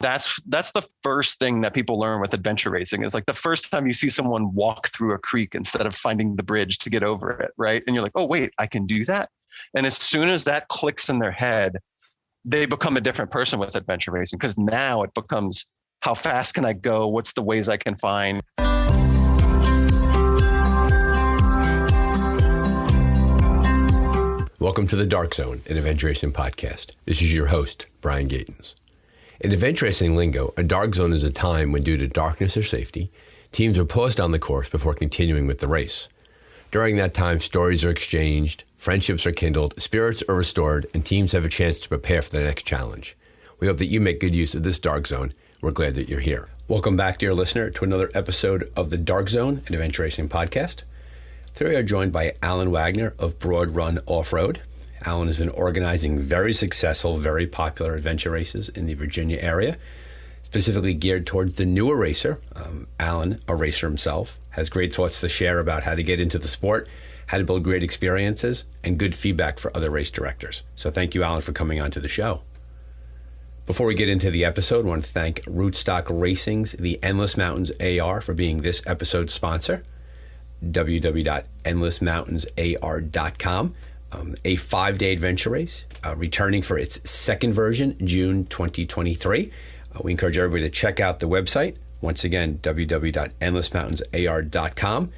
that's the first thing that people learn with adventure racing is like the first time you see someone walk through a creek instead of finding the bridge to get over it, right? And you're like, oh, wait, I can do that. And as soon as that clicks in their head, they become a different person with adventure racing, because now it becomes, how fast can I go? What's the ways I can find? Welcome to the Dark Zone, an adventure racing podcast. This is your host, Brian Gatens. In adventure racing lingo, a dark zone is a time when, due to darkness or safety, teams are paused on the course before continuing with the race. During that time, stories are exchanged, friendships are kindled, spirits are restored, and teams have a chance to prepare for the next challenge. We hope that you make good use of this dark zone. We're glad that you're here. Welcome back, dear listener, to another episode of the Dark Zone, an adventure racing podcast. Today we are joined by Alan Wagner of Broad Run Off-Road. Alan has been organizing very successful, very popular adventure races in the Virginia area, specifically geared towards the newer racer. Alan, a racer himself, has great thoughts to share about how to get into the sport, how to build great experiences, and good feedback for other race directors. So thank you, Alan, for coming on to the show. Before we get into the episode, I want to thank Rootstock Racing's The Endless Mountains AR for being this episode's sponsor. www.endlessmountainsar.com. A 5-day adventure race, returning for its second version, June 2023. We encourage everybody to check out the website. Once again, www.endlessmountainsar.com.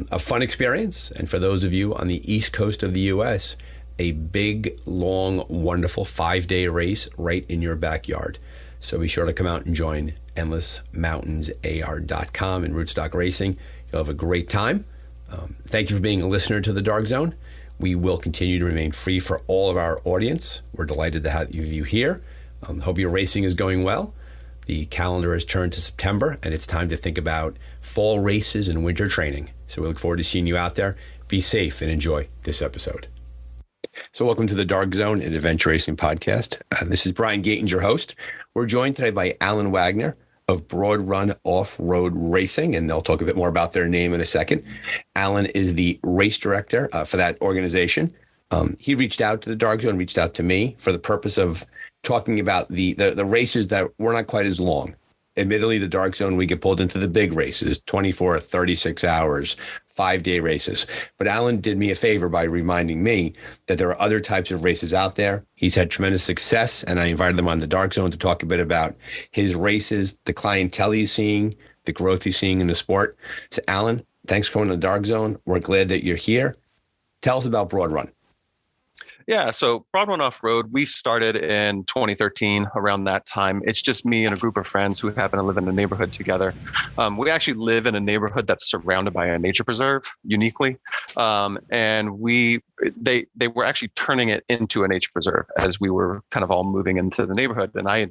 A fun experience, and for those of you on the east coast of the U.S., a big, long, wonderful 5-day race right in your backyard. So be sure to come out and join endlessmountainsar.com and Rootstock Racing. You'll have a great time. Thank you for being a listener to the Dark Zone. We will continue to remain free for all of our audience. We're delighted to have you here. Hope your racing is going well. The calendar has turned to September, and it's time to think about fall races and winter training. So we look forward to seeing you out there. Be safe and enjoy this episode. So welcome to the Dark Zone, an adventure racing podcast. This is Brian Gatens, your host. We're joined today by Alan Wagner of Broad Run Off-Road Racing, and they'll talk a bit more about their name in a second. Alan is the race director for that organization. He reached out to the Dark Zone, reached out to me for the purpose of talking about the races that were not quite as long. Admittedly, the Dark Zone, we get pulled into the big races, 24, 36 hours, 5-day races. But Alan did me a favor by reminding me that there are other types of races out there. He's had tremendous success, and I invited him on the Dark Zone to talk a bit about his races, the clientele he's seeing, the growth he's seeing in the sport. So Alan, thanks for coming to the Dark Zone. We're glad that you're here. Tell us about Broad Run. Yeah, so Broad Run Off-Road, we started in 2013, around that time. It's just me and a group of friends who happen to live in a neighborhood together. We actually live in a neighborhood that's surrounded by a nature preserve, uniquely. And they were actually turning it into a nature preserve as we were kind of all moving into the neighborhood. And I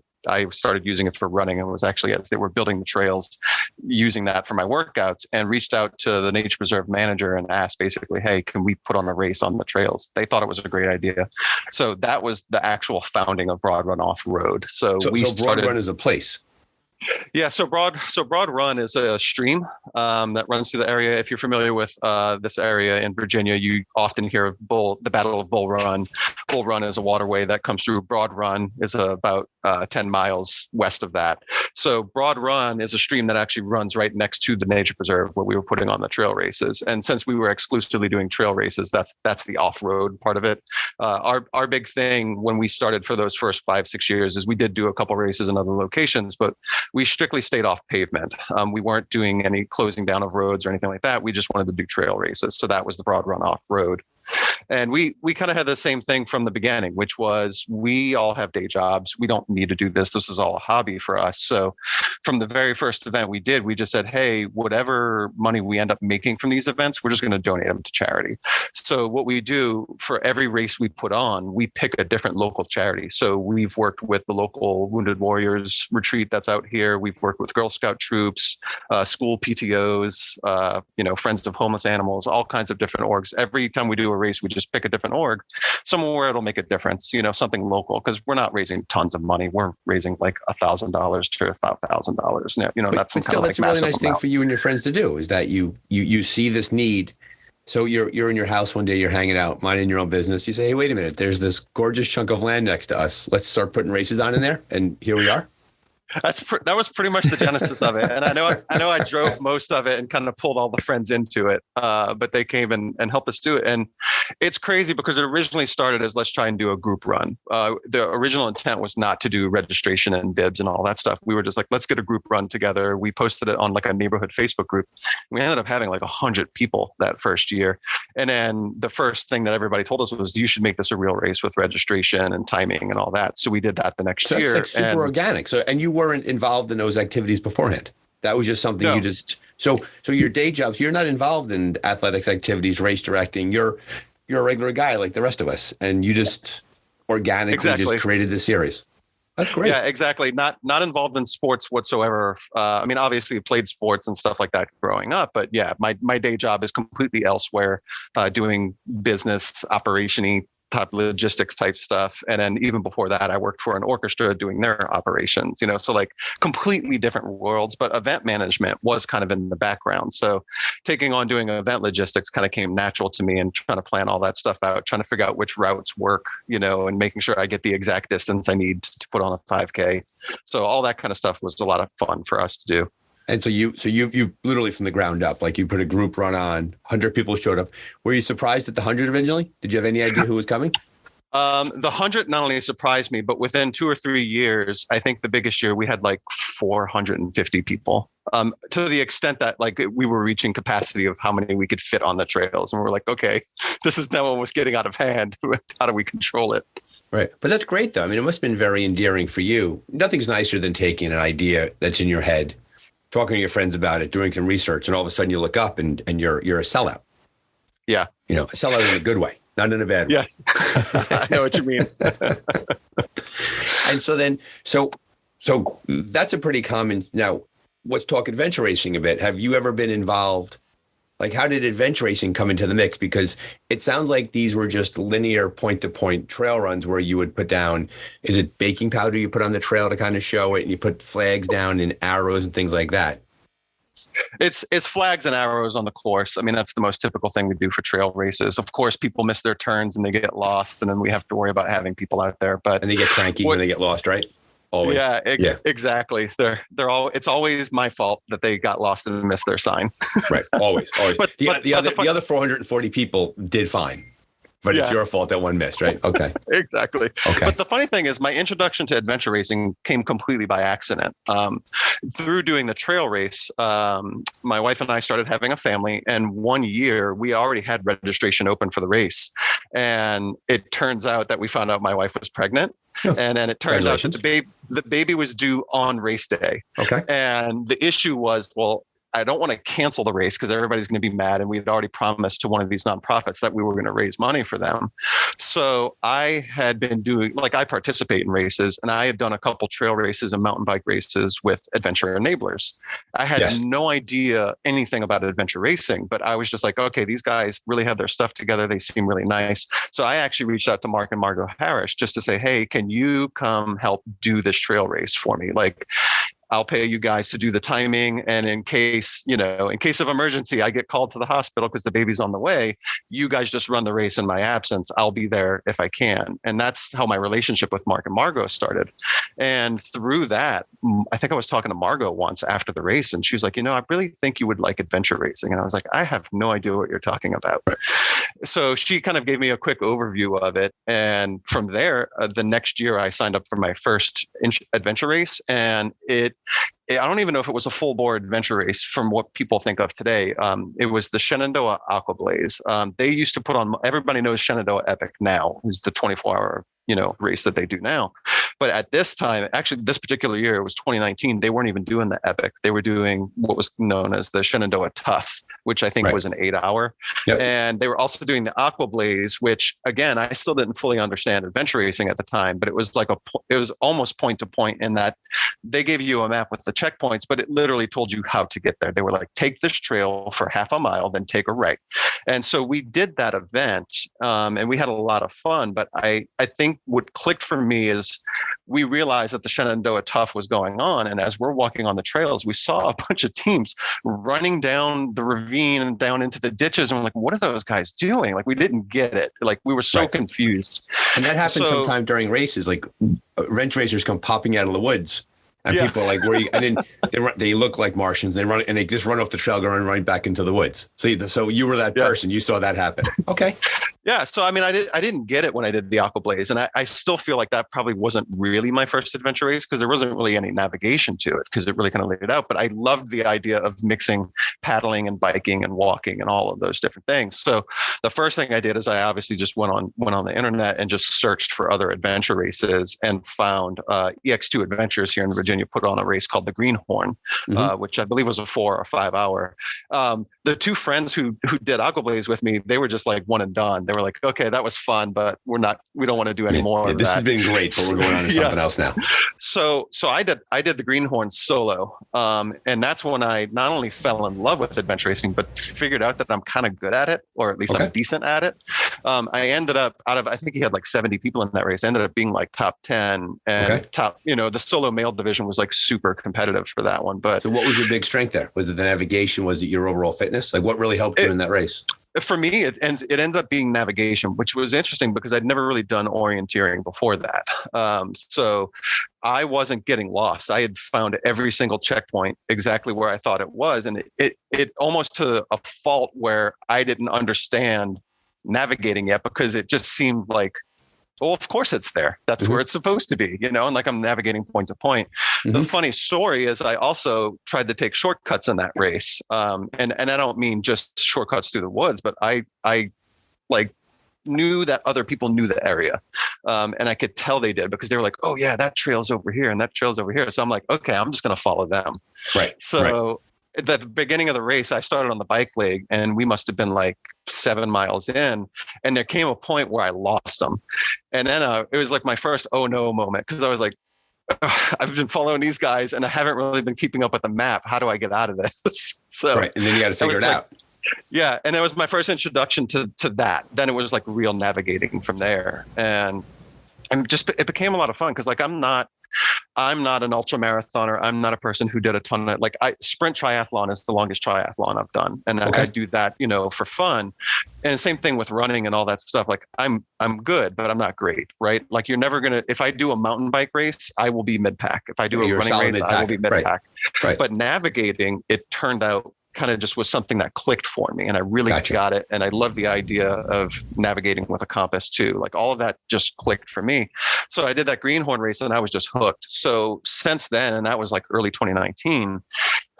started using it for running, and was actually, as they were building the trails, using that for my workouts, and reached out to the nature preserve manager and asked basically, hey, can we put on a race on the trails? They thought it was a great idea. So that was the actual founding of Broad Run Off-Road. So Broad Run is a place. Yeah, so Broad Run is a stream that runs through the area. If you're familiar with this area in Virginia, you often hear of the Battle of Bull Run. Bull Run is a waterway that comes through. Broad Run is about 10 miles west of that. So Broad Run is a stream that actually runs right next to the nature preserve where we were putting on the trail races. And since we were exclusively doing trail races, that's the off-road part of it. Our big thing when we started for those first 5-6 years is we did do a couple races in other locations, but we strictly stayed off pavement. We weren't doing any closing down of roads or anything like that. We just wanted to do trail races. So that was the Broad Run Off-Road. And we kind of had the same thing from the beginning, which was we all have day jobs. We don't need to do this. This is all a hobby for us. So from the very first event we did, we just said, hey, whatever money we end up making from these events, we're just going to donate them to charity. So what we do for every race we put on, we pick a different local charity. So we've worked with the local Wounded Warriors retreat that's out here. We've worked with Girl Scout troops, school PTOs, Friends of Homeless Animals, all kinds of different orgs. Every time we do a race, we just pick a different org, somewhere it'll make a difference, something local, because we're not raising tons of money. We're raising like $1,000 to $5,000. That's but still, that's a really nice thing for you and your friends to do, is that you see this need. So you're in your house one day, you're hanging out, minding your own business. You say, hey, wait a minute, there's this gorgeous chunk of land next to us. Let's start putting races on in there. And here we are. That was pretty much the genesis of it. And I know I drove most of it and kind of pulled all the friends into it. But they came and helped us do it. And it's crazy because it originally started as let's try and do a group run. The original intent was not to do registration and bibs and all that stuff. We were just like, let's get a group run together. We posted it on like a neighborhood Facebook group. We ended up having like 100 people that first year. And then the first thing that everybody told us was, you should make this a real race with registration and timing and all that. So we did that the next year. That's like super organic. So, and you weren't involved in those activities beforehand. That was just something you just, so your day jobs, you're not involved in athletics activities, race directing. You're a regular guy like the rest of us. And you just organically just created this series. That's great. Yeah, exactly. Not involved in sports whatsoever. I mean, obviously I played sports and stuff like that growing up, but yeah, my day job is completely elsewhere, doing business, operation-y type logistics type stuff. And then even before that, I worked for an orchestra doing their operations, so like completely different worlds, but event management was kind of in the background. So taking on doing event logistics kind of came natural to me, and trying to plan all that stuff out, trying to figure out which routes work, and making sure I get the exact distance I need to put on a 5K. So all that kind of stuff was a lot of fun for us to do. And so you literally from the ground up, like you put a group run on, 100 people showed up. Were you surprised at the 100 originally? Did you have any idea who was coming? The 100 not only surprised me, but within 2 or 3 years, I think the biggest year we had like 450 people, to the extent that like we were reaching capacity of how many we could fit on the trails. And we're like, okay, this is now almost getting out of hand. How do we control it? Right. But that's great though. I mean, it must have been very endearing for you. Nothing's nicer than taking an idea that's in your head, talking to your friends about it, doing some research, and all of a sudden you look up and you're a sellout. Yeah. A sellout in a good way, not in a bad way. Yes. I know what you mean. And so that's a pretty common. Now, let's talk adventure racing a bit. Have you ever been involved? Like, how did adventure racing come into the mix? Because it sounds like these were just linear point-to-point trail runs where you would put down, is it baking powder you put on the trail to kind of show it, and you put flags down and arrows and things like that? It's flags and arrows on the course. I mean, that's the most typical thing we do for trail races. Of course, people miss their turns and they get lost, and then we have to worry about having people out there. And they get cranky when they get lost, right? Always. Yeah, exactly. It's always my fault that they got lost and missed their sign. Right. Always. But the other 440 people did fine. But it's your fault that one missed, right? Okay. Exactly. Okay. But the funny thing is, my introduction to adventure racing came completely by accident. Through doing the trail race, my wife and I started having a family, and 1 year we already had registration open for the race. And it turns out that we found out my wife was pregnant. Oh, and then it turns out that the baby was due on race day. Okay. And the issue was, well, I don't want to cancel the race because everybody's going to be mad. And we had already promised to one of these nonprofits that we were going to raise money for them. So I had been doing, like, I participate in races, and I had done a couple trail races and mountain bike races with Adventure Enablers. I had no idea anything about adventure racing, but I was just like, okay, these guys really have their stuff together. They seem really nice. So I actually reached out to Mark and Margot Harris just to say, hey, can you come help do this trail race for me? Like, I'll pay you guys to do the timing. And in case of emergency, I get called to the hospital because the baby's on the way, you guys just run the race in my absence. I'll be there if I can. And that's how my relationship with Mark and Margot started. And through that, I think I was talking to Margot once after the race, and she was like, I really think you would like adventure racing. And I was like, I have no idea what you're talking about. Right. So she kind of gave me a quick overview of it. And from there, the next year I signed up for my first adventure race, and I don't even know if it was a full bore adventure race from what people think of today. It was the Shenandoah Aqua Blaze. They used to put on, everybody knows Shenandoah Epic now, is the 24-hour race that they do now. But at this time, actually this particular year, it was 2019, they weren't even doing the Epic. They were doing what was known as the Shenandoah Tough, which I think was an 8-hour. Yep. And they were also doing the Aqua Blaze, which again, I still didn't fully understand adventure racing at the time, but it was it was almost point to point in that they gave you a map with the checkpoints, but it literally told you how to get there. They were like, take this trail for half a mile, then take a right. And so we did that event, and we had a lot of fun. But I think what clicked for me is we realized that the Shenandoah Tough was going on. And as we're walking on the trails, we saw a bunch of teams running down the ravine and down into the ditches. And we're like, what are those guys doing? Like, we didn't get it. Like, we were so confused. And that happens sometime during races, like wrench racers come popping out of the woods And Yeah. people are like, and then they look like Martians. They run and they just run off the trail, going right back into the woods. So you were that person. You saw that happen. Okay. Yeah. So, I mean, I didn't get it when I did the Aqua Blaze. And I still feel like that probably wasn't really my first adventure race because there wasn't really any navigation to it because it really kind of laid it out. But I loved the idea of mixing paddling and biking and walking and all of those different things. So the first thing I did is I obviously just went on the internet and just searched for other adventure races and found EX2 Adventures here in Virginia put on a race called the Greenhorn, which I believe was a 4 or 5 hour. The two friends who did Aqua Blaze with me, they were just like one and done. They were like, okay, that was fun, but we don't want to do any more of this that. has been great, but we're going on to something else now. So I did the Greenhorn solo. And that's when I not only fell in love with adventure racing, but figured out that I'm kind of good at it, or at least I'm decent at it. I ended up I think he had like 70 people in that race. I ended up being like top 10 and top, the solo male division was like super competitive for that one. But so what was your big strength there? Was it the navigation? Was it your overall fitness? Like what really helped you in that race? For me, it ends up being navigation, which was interesting because I'd never really done orienteering before that. So I wasn't getting lost. I had found every single checkpoint exactly where I thought it was. And it almost to a fault where I didn't understand navigating yet because it just seemed like, well, of course it's there. That's where it's supposed to be, and like I'm navigating point to point. The funny story is I also tried to take shortcuts in that race. And I don't mean just shortcuts through the woods, but I like knew that other people knew the area. And I could tell they did because they were like, oh yeah, that trail's over here and that trail's over here. So I'm like, okay, I'm just going to follow them. Right. So at the beginning of the race, I started on the bike leg and we must have been like 7 miles in. And there came a point where I lost them. And then it was like my first oh no moment because I was like, I've been following these guys and I haven't really been keeping up with the map. How do I get out of this? So right. And then you got to figure it out. Yeah. And it was my first introduction to that. Then it was like real navigating from there. And it became a lot of fun because like I'm not an ultra marathoner. I'm not a person who did a ton of like sprint triathlon is the longest triathlon I've done. And I do that, for fun. And same thing with running and all that stuff. Like I'm good, but I'm not great, right? Like you're never going to, if I do a mountain bike race, I will be mid-pack. If I do a running race, I will be mid-pack. Right. But navigating, it turned out kind of just was something that clicked for me and I really got it. And I love the idea of navigating with a compass too. Like all of that just clicked for me. So I did that Greenhorn race and I was just hooked. So since then, and that was like early 2019,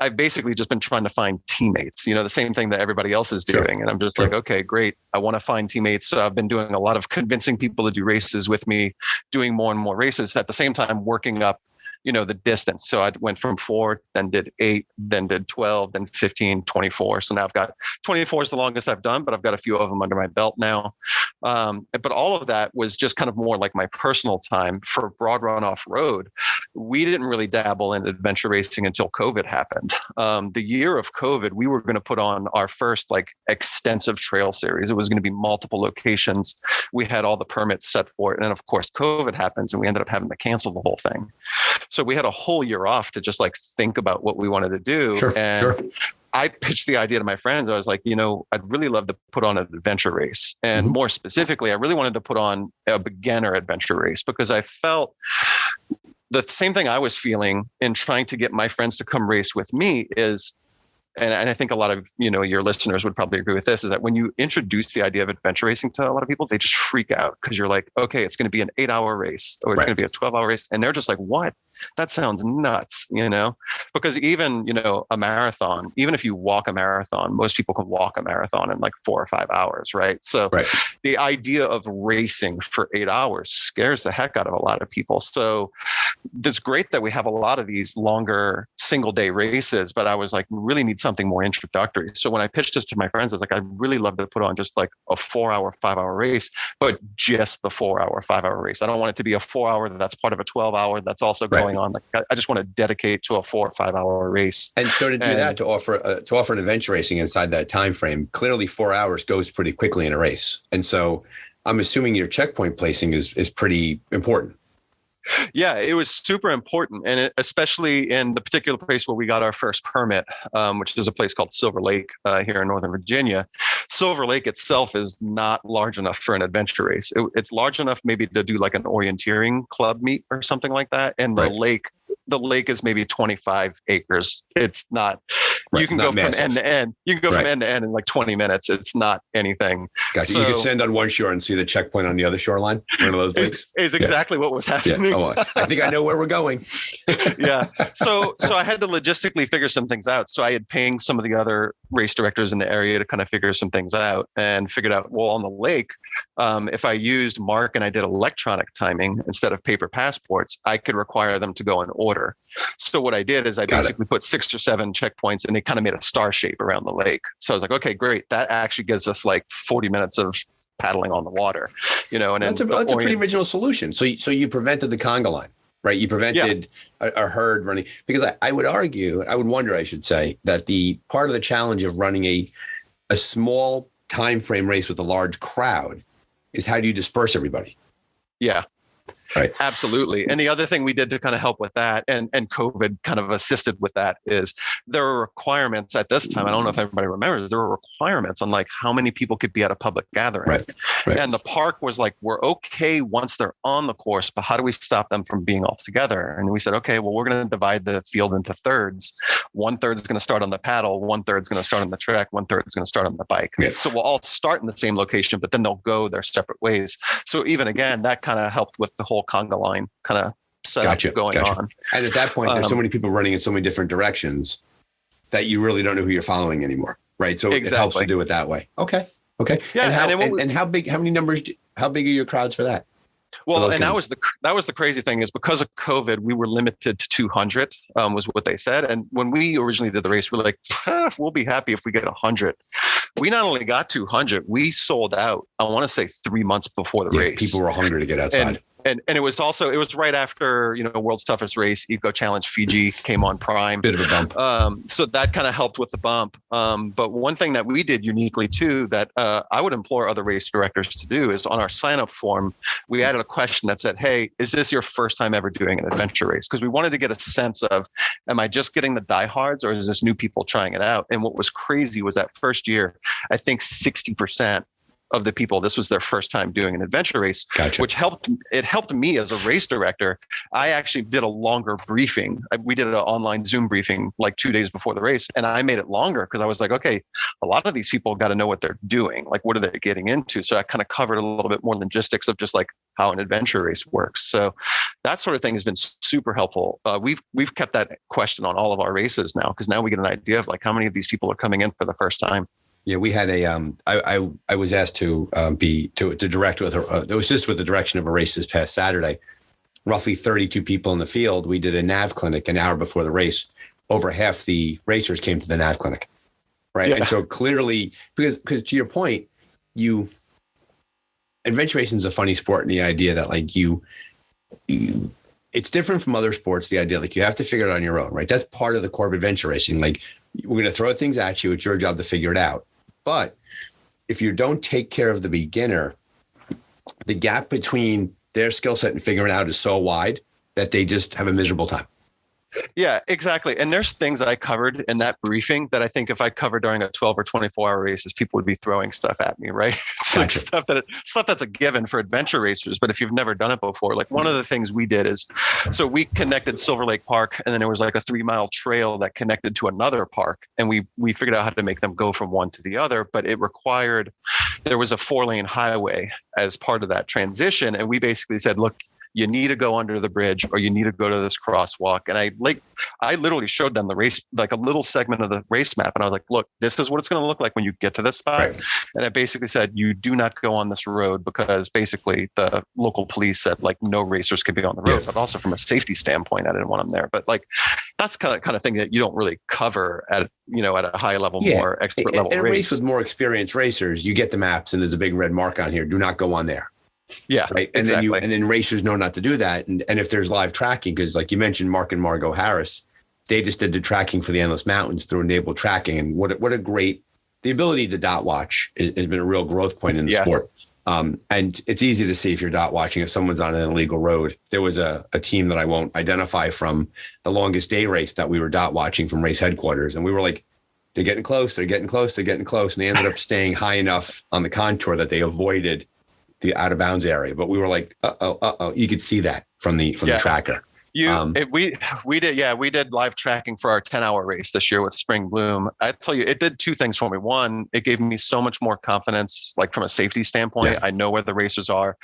I've basically just been trying to find teammates, the same thing that everybody else is doing. And I'm just like, okay, great. I want to find teammates. So I've been doing a lot of convincing people to do races with me, doing more and more races at the same time, working up the distance. So I went from 4, then did 8, then did 12, then 15, 24. So now I've got 24 is the longest I've done, but I've got a few of them under my belt now. But all of that was just kind of more like my personal time for Broad Run Off Road. We didn't really dabble in adventure racing until COVID happened. The year of COVID, we were going to put on our first like extensive trail series. It was going to be multiple locations. We had all the permits set for it. And then of course, COVID happens and we ended up having to cancel the whole thing. So we had a whole year off to just like think about what we wanted to do. I pitched the idea to my friends. I was like, I'd really love to put on an adventure race. And more specifically, I really wanted to put on a beginner adventure race because I felt the same thing I was feeling in trying to get my friends to come race with me is, and I think a lot of, your listeners would probably agree with this, is that when you introduce the idea of adventure racing to a lot of people, they just freak out because you're like, okay, it's going to be an 8-hour race or it's going to be a 12-hour race. And they're just like, what? That sounds nuts, because even, a marathon, even if you walk a marathon, most people can walk a marathon in like 4 or 5 hours, right? So the idea of racing for 8 hours scares the heck out of a lot of people. So it's great that we have a lot of these longer single day races, but I was like, we really need something more introductory. So when I pitched this to my friends, I was like, I'd really love to put on just like a 4-hour, 5-hour race, but just the 4-hour, 5-hour race. I don't want it to be a 4-hour that's part of a 12-hour that's also going on. Like I just want to dedicate to a 4 or 5-hour race. And so to do that, to offer an adventure racing inside that time frame, clearly 4 hours goes pretty quickly in a race. And so I'm assuming your checkpoint placing is pretty important. Yeah, it was super important. And especially in the particular place where we got our first permit, which is a place called Silver Lake here in Northern Virginia. Silver Lake itself is not large enough for an adventure race. It's large enough maybe to do like an orienteering club meet or something like that. And the lake the lake is maybe 25 acres. It's not, Right, you can not go massive. from end to end. You can go from Right. end to end in like 20 minutes. It's not anything. Gotcha. So You can stand on one shore and see the checkpoint on the other shoreline. One of those lakes. is exactly what was Yeah. happening. Oh, I think I know where we're going. Yeah. So I had to logistically figure some things out. So I had pinged some of the other race directors in the area to kind of figure some things out, and figured out, well, on the lake, if I used Mark and I did electronic timing instead of paper passports, I could require them to go in order. So what I did is I basically put 6 or 7 checkpoints, and they kind of made a star shape around the lake. So I was like, okay, great. That actually gives us like 40 minutes of paddling on the water, and That's a pretty original solution. So you prevented the conga line, right? You prevented a herd running, because I would wonder, I should say, that the part of the challenge of running a small time frame race with a large crowd is, how do you disperse everybody? Yeah. Right. Absolutely. And the other thing we did to kind of help with that, and COVID kind of assisted with that, is there were requirements at this time. I don't know if everybody remembers, there were requirements on like how many people could be at a public gathering. Right. And the park was like, we're okay once they're on the course, but how do we stop them from being all together? And we said, okay, well, we're going to divide the field into thirds. 1/3 is going to start on the paddle, 1/3 is going to start on the track, 1/3 is going to start on the bike. Yeah. So we'll all start in the same location, but then they'll go their separate ways. So even again, that kind of helped with the whole conga line kind of setup going on. And at that point, there's so many people running in so many different directions that you really don't know who you're following anymore, right? So it helps to do it that way. Okay. Yeah. And how big are your crowds for that? Well, and that was the crazy thing, is because of COVID, we were limited to 200, was what they said. And when we originally did the race, we were like, we'll be happy if we get 100. We not only got 200, we sold out, I want to say 3 months before the race. People were hungry to get outside. And it was right after, World's Toughest Race, Eco Challenge Fiji came on Prime. Bit of a bump. So that kind of helped with the bump. But one thing that we did uniquely too, that I would implore other race directors to do, is on our sign-up form, we added a question that said, hey, is this your first time ever doing an adventure race? Because we wanted to get a sense of, am I just getting the diehards, or is this new people trying it out? And what was crazy was that first year, I think 60% of the people, this was their first time doing an adventure race. Gotcha. Which helped me as a race director. I actually did a longer briefing. We did an online Zoom briefing like 2 days before the race, and I made it longer because I was like, okay, a lot of these people got to know what they're doing. Like, what are they getting into? So I kind of covered a little bit more logistics of just like how an adventure race works. So that sort of thing has been super helpful. We've kept that question on all of our races now, because now we get an idea of like how many of these people are coming in for the first time. Yeah, we had I was asked to direct with it was just with the direction of a race this past Saturday. Roughly 32 people in the field. We did a NAV clinic an hour before the race. Over half the racers came to the NAV clinic, right? Yeah. And so clearly, because to your point, adventure racing is a funny sport, and the idea that like it's different from other sports. The idea like you have to figure it out on your own, right? That's part of the core of adventure racing. Like, we're going to throw things at you. It's your job to figure it out. But if you don't take care of the beginner, the gap between their skill set and figuring it out is so wide that they just have a miserable time. Yeah, exactly. And there's things that I covered in that briefing that I think if I covered during a 12 or 24-hour races, people would be throwing stuff at me, right? It's Gotcha. like stuff that's a given for adventure racers. But if you've never done it before, like one of the things we did is, so we connected Silver Lake Park, and then there was like a 3-mile trail that connected to another park. And we figured out how to make them go from one to the other, but it required, there was a 4-lane highway as part of that transition. And we basically said, look, you need to go under the bridge, or you need to go to this crosswalk. And I literally showed them the race, like a little segment of the race map. And I was like, look, this is what it's going to look like when you get to this spot. Right. And I basically said, you do not go on this road, because basically the local police said like no racers could be on the road. Yeah. But also from a safety standpoint, I didn't want them there. But like, that's kind of thing that you don't really cover at a high level, more expert level race. Race with more experienced racers, you get the maps and there's a big red mark on here. Do not go on there. Yeah. Right. And exactly. then racers know not to do that. And if there's live tracking, because like you mentioned, Mark and Margot Harris, they just did the tracking for the Endless Mountains through enabled tracking. And what a great, the ability to dot watch has been a real growth point in the sport. And it's easy to see if you're dot watching, if someone's on an illegal road. There was a team that I won't identify from the longest day race that we were dot watching from race headquarters. And we were like, they're getting close. And they ended up staying high enough on the contour that they avoided the out of bounds area. But we were like, uh-oh. You could see that from the tracker. We did live tracking for our 10-hour race this year with Spring Bloom. I tell you, it did two things for me. One, it gave me so much more confidence, like from a safety standpoint. I know where the racers are.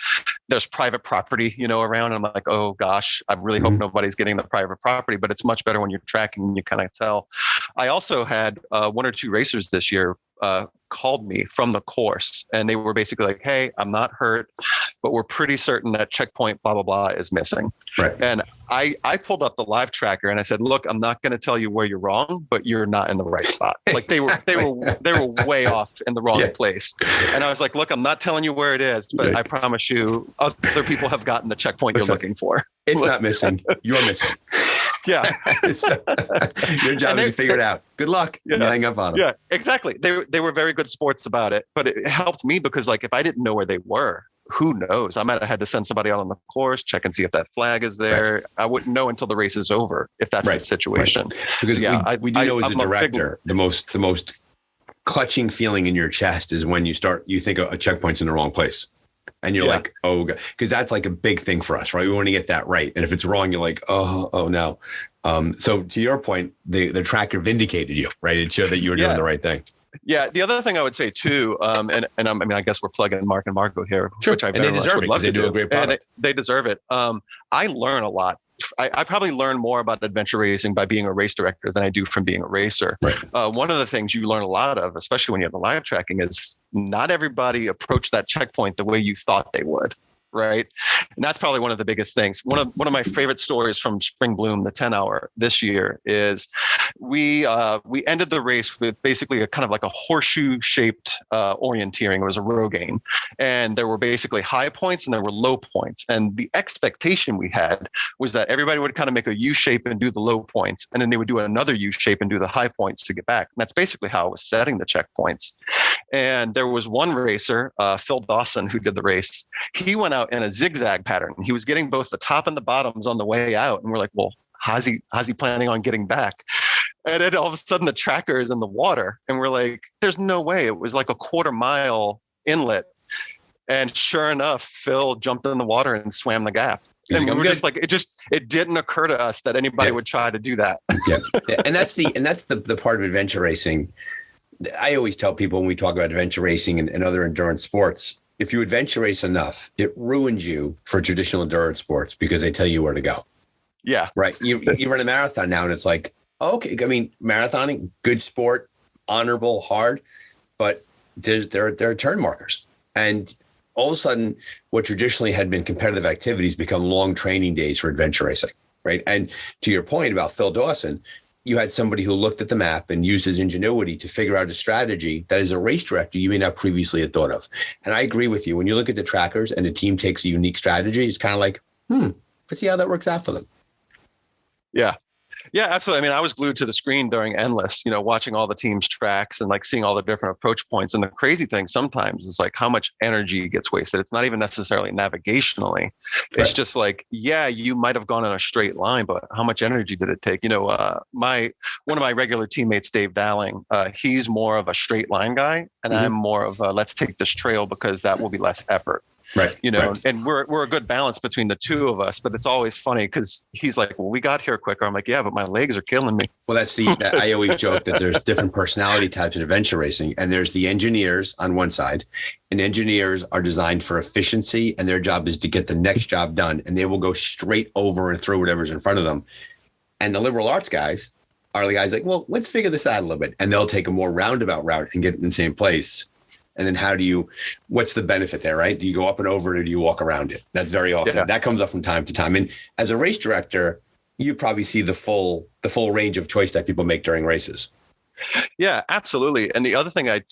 There's private property, around. And I'm like, oh gosh, I really hope nobody's getting the private property, but it's much better when you're tracking and you kind of tell. I also had one or two racers this year called me from the course, and they were basically like, hey, I'm not hurt, but we're pretty certain that checkpoint blah blah blah is missing. Right. And I pulled up the live tracker and I said, look, I'm not going to tell you where you're wrong, but you're not in the right spot. Like they were way off in the wrong place. And I was like, look, I'm not telling you where it is, but I promise you other people have gotten the checkpoint you're looking for. It's not missing. You're missing. Yeah. Your job is to figure it out. Good luck. Yeah. You hang up on them. Yeah, exactly. They were very good sports about it, but it helped me because like if I didn't know where they were, who knows? I might have had to send somebody out on the course, check and see if that flag is there. Right. I wouldn't know until the race is over if that's the situation. Right. Because we do know as a director, the most clutching feeling in your chest is when you think a checkpoint's in the wrong place. And you're like, oh, because that's like a big thing for us, right? We want to get that right. And if it's wrong, you're like, oh no. So to your point, the tracker vindicated you, right? It showed that you were doing the right thing. Yeah. The other thing I would say too, I guess we're plugging Mark and Margot here, which I very much would love to do. They do a great product. They deserve it. I learn a lot. I probably learn more about adventure racing by being a race director than I do from being a racer. Right. One of the things you learn a lot of, especially when you have the live tracking, is not everybody approached that checkpoint the way you thought they would. Right. And that's probably one of the biggest things. One of my favorite stories from Spring Bloom, the 10-hour this year, is we ended the race with basically a kind of like a horseshoe shaped orienteering. It was a Rogaine, and there were basically high points and there were low points. And the expectation we had was that everybody would kind of make a U shape and do the low points, and then they would do another U shape and do the high points to get back. And that's basically how I was setting the checkpoints. And there was one racer, Phil Dawson, who did the race. He went out in a zigzag pattern. He was getting both the top and the bottoms on the way out. And we're like, well, how's he planning on getting back? And then all of a sudden the tracker is in the water. And we're like, there's no way. It was like a 1/4 mile inlet. And sure enough, Phil jumped in the water and swam the gap. And we were just like, it didn't occur to us that anybody would try to do that. Yeah. And that's the part of adventure racing. I always tell people when we talk about adventure racing and other endurance sports, if you adventure race enough, it ruins you for traditional endurance sports because they tell you where to go. Yeah. Right. You run a marathon now and it's like, okay, I mean, marathoning, good sport, honorable, hard, but there are turn markers. And all of a sudden, what traditionally had been competitive activities become long training days for adventure racing. Right. And to your point about Phil Dawson, you had somebody who looked at the map and used his ingenuity to figure out a strategy that as a race director, you may not previously have thought of. And I agree with you. When you look at the trackers and a team takes a unique strategy, it's kind of like, let's see how that works out for them. Yeah. Yeah, absolutely. I mean, I was glued to the screen during Endless, watching all the teams' tracks and like seeing all the different approach points. And the crazy thing sometimes is like how much energy gets wasted. It's not even necessarily navigationally. It's just like, yeah, you might have gone in a straight line, but how much energy did it take? One of my regular teammates, Dave Dowling, he's more of a straight line guy, and I'm more of a, let's take this trail because that will be less effort. Right. And we're a good balance between the two of us, but it's always funny because he's like, well, we got here quicker. I'm like, yeah, but my legs are killing me. Well, I always joke that there's different personality types in adventure racing, and there's the engineers on one side, and engineers are designed for efficiency, and their job is to get the next job done, and they will go straight over and through whatever's in front of them. And the liberal arts guys are the guys like, well, let's figure this out a little bit, and they'll take a more roundabout route and get in the same place. And then what's the benefit there, right? Do you go up and over it or do you walk around it? That's very often, that comes up from time to time. And as a race director, you probably see the full range of choice that people make during races. Yeah, absolutely. And the other thing I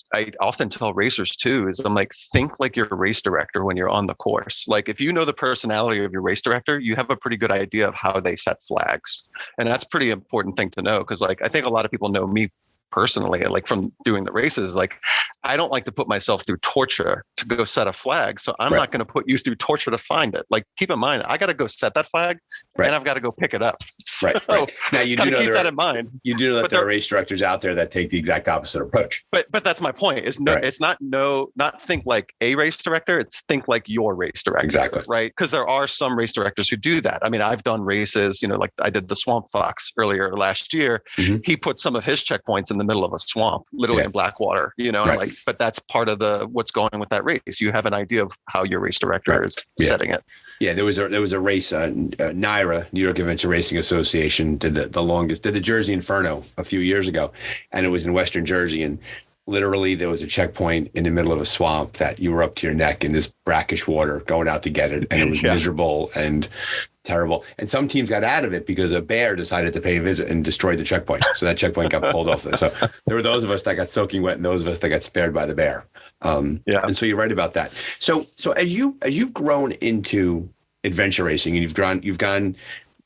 often tell racers too is I'm like, think like you're a race director when you're on the course. Like if you know the personality of your race director, you have a pretty good idea of how they set flags. And that's a pretty important thing to know because like I think a lot of people know me personally, like from doing the races, like I don't like to put myself through torture to go set a flag. So I'm not going to put you through torture to find it. Like, keep in mind, I got to go set that flag and I've got to go pick it up. So now you do know keep that in mind. You do know that there are race directors out there that take the exact opposite approach. But that's my point. Is it's not think like a race director. It's think like your race director. Exactly. Right. Because there are some race directors who do that. I mean, I've done races, like I did the Swamp Fox earlier last year. He put some of his checkpoints in the middle of a swamp, literally in Blackwater, and I'm like, but that's part of what's going with that race. You have an idea of how your race director is setting it. Yeah, there was a race, NYRA, New York Adventure Racing Association, did the Jersey Inferno a few years ago, and it was in Western Jersey, and literally there was a checkpoint in the middle of a swamp that you were up to your neck in this brackish water going out to get it, and it was miserable and terrible. And some teams got out of it because a bear decided to pay a visit and destroyed the checkpoint. So that checkpoint got pulled off. So there were those of us that got soaking wet and those of us that got spared by the bear. And so you're right about that. So as you've grown into adventure racing and you've gone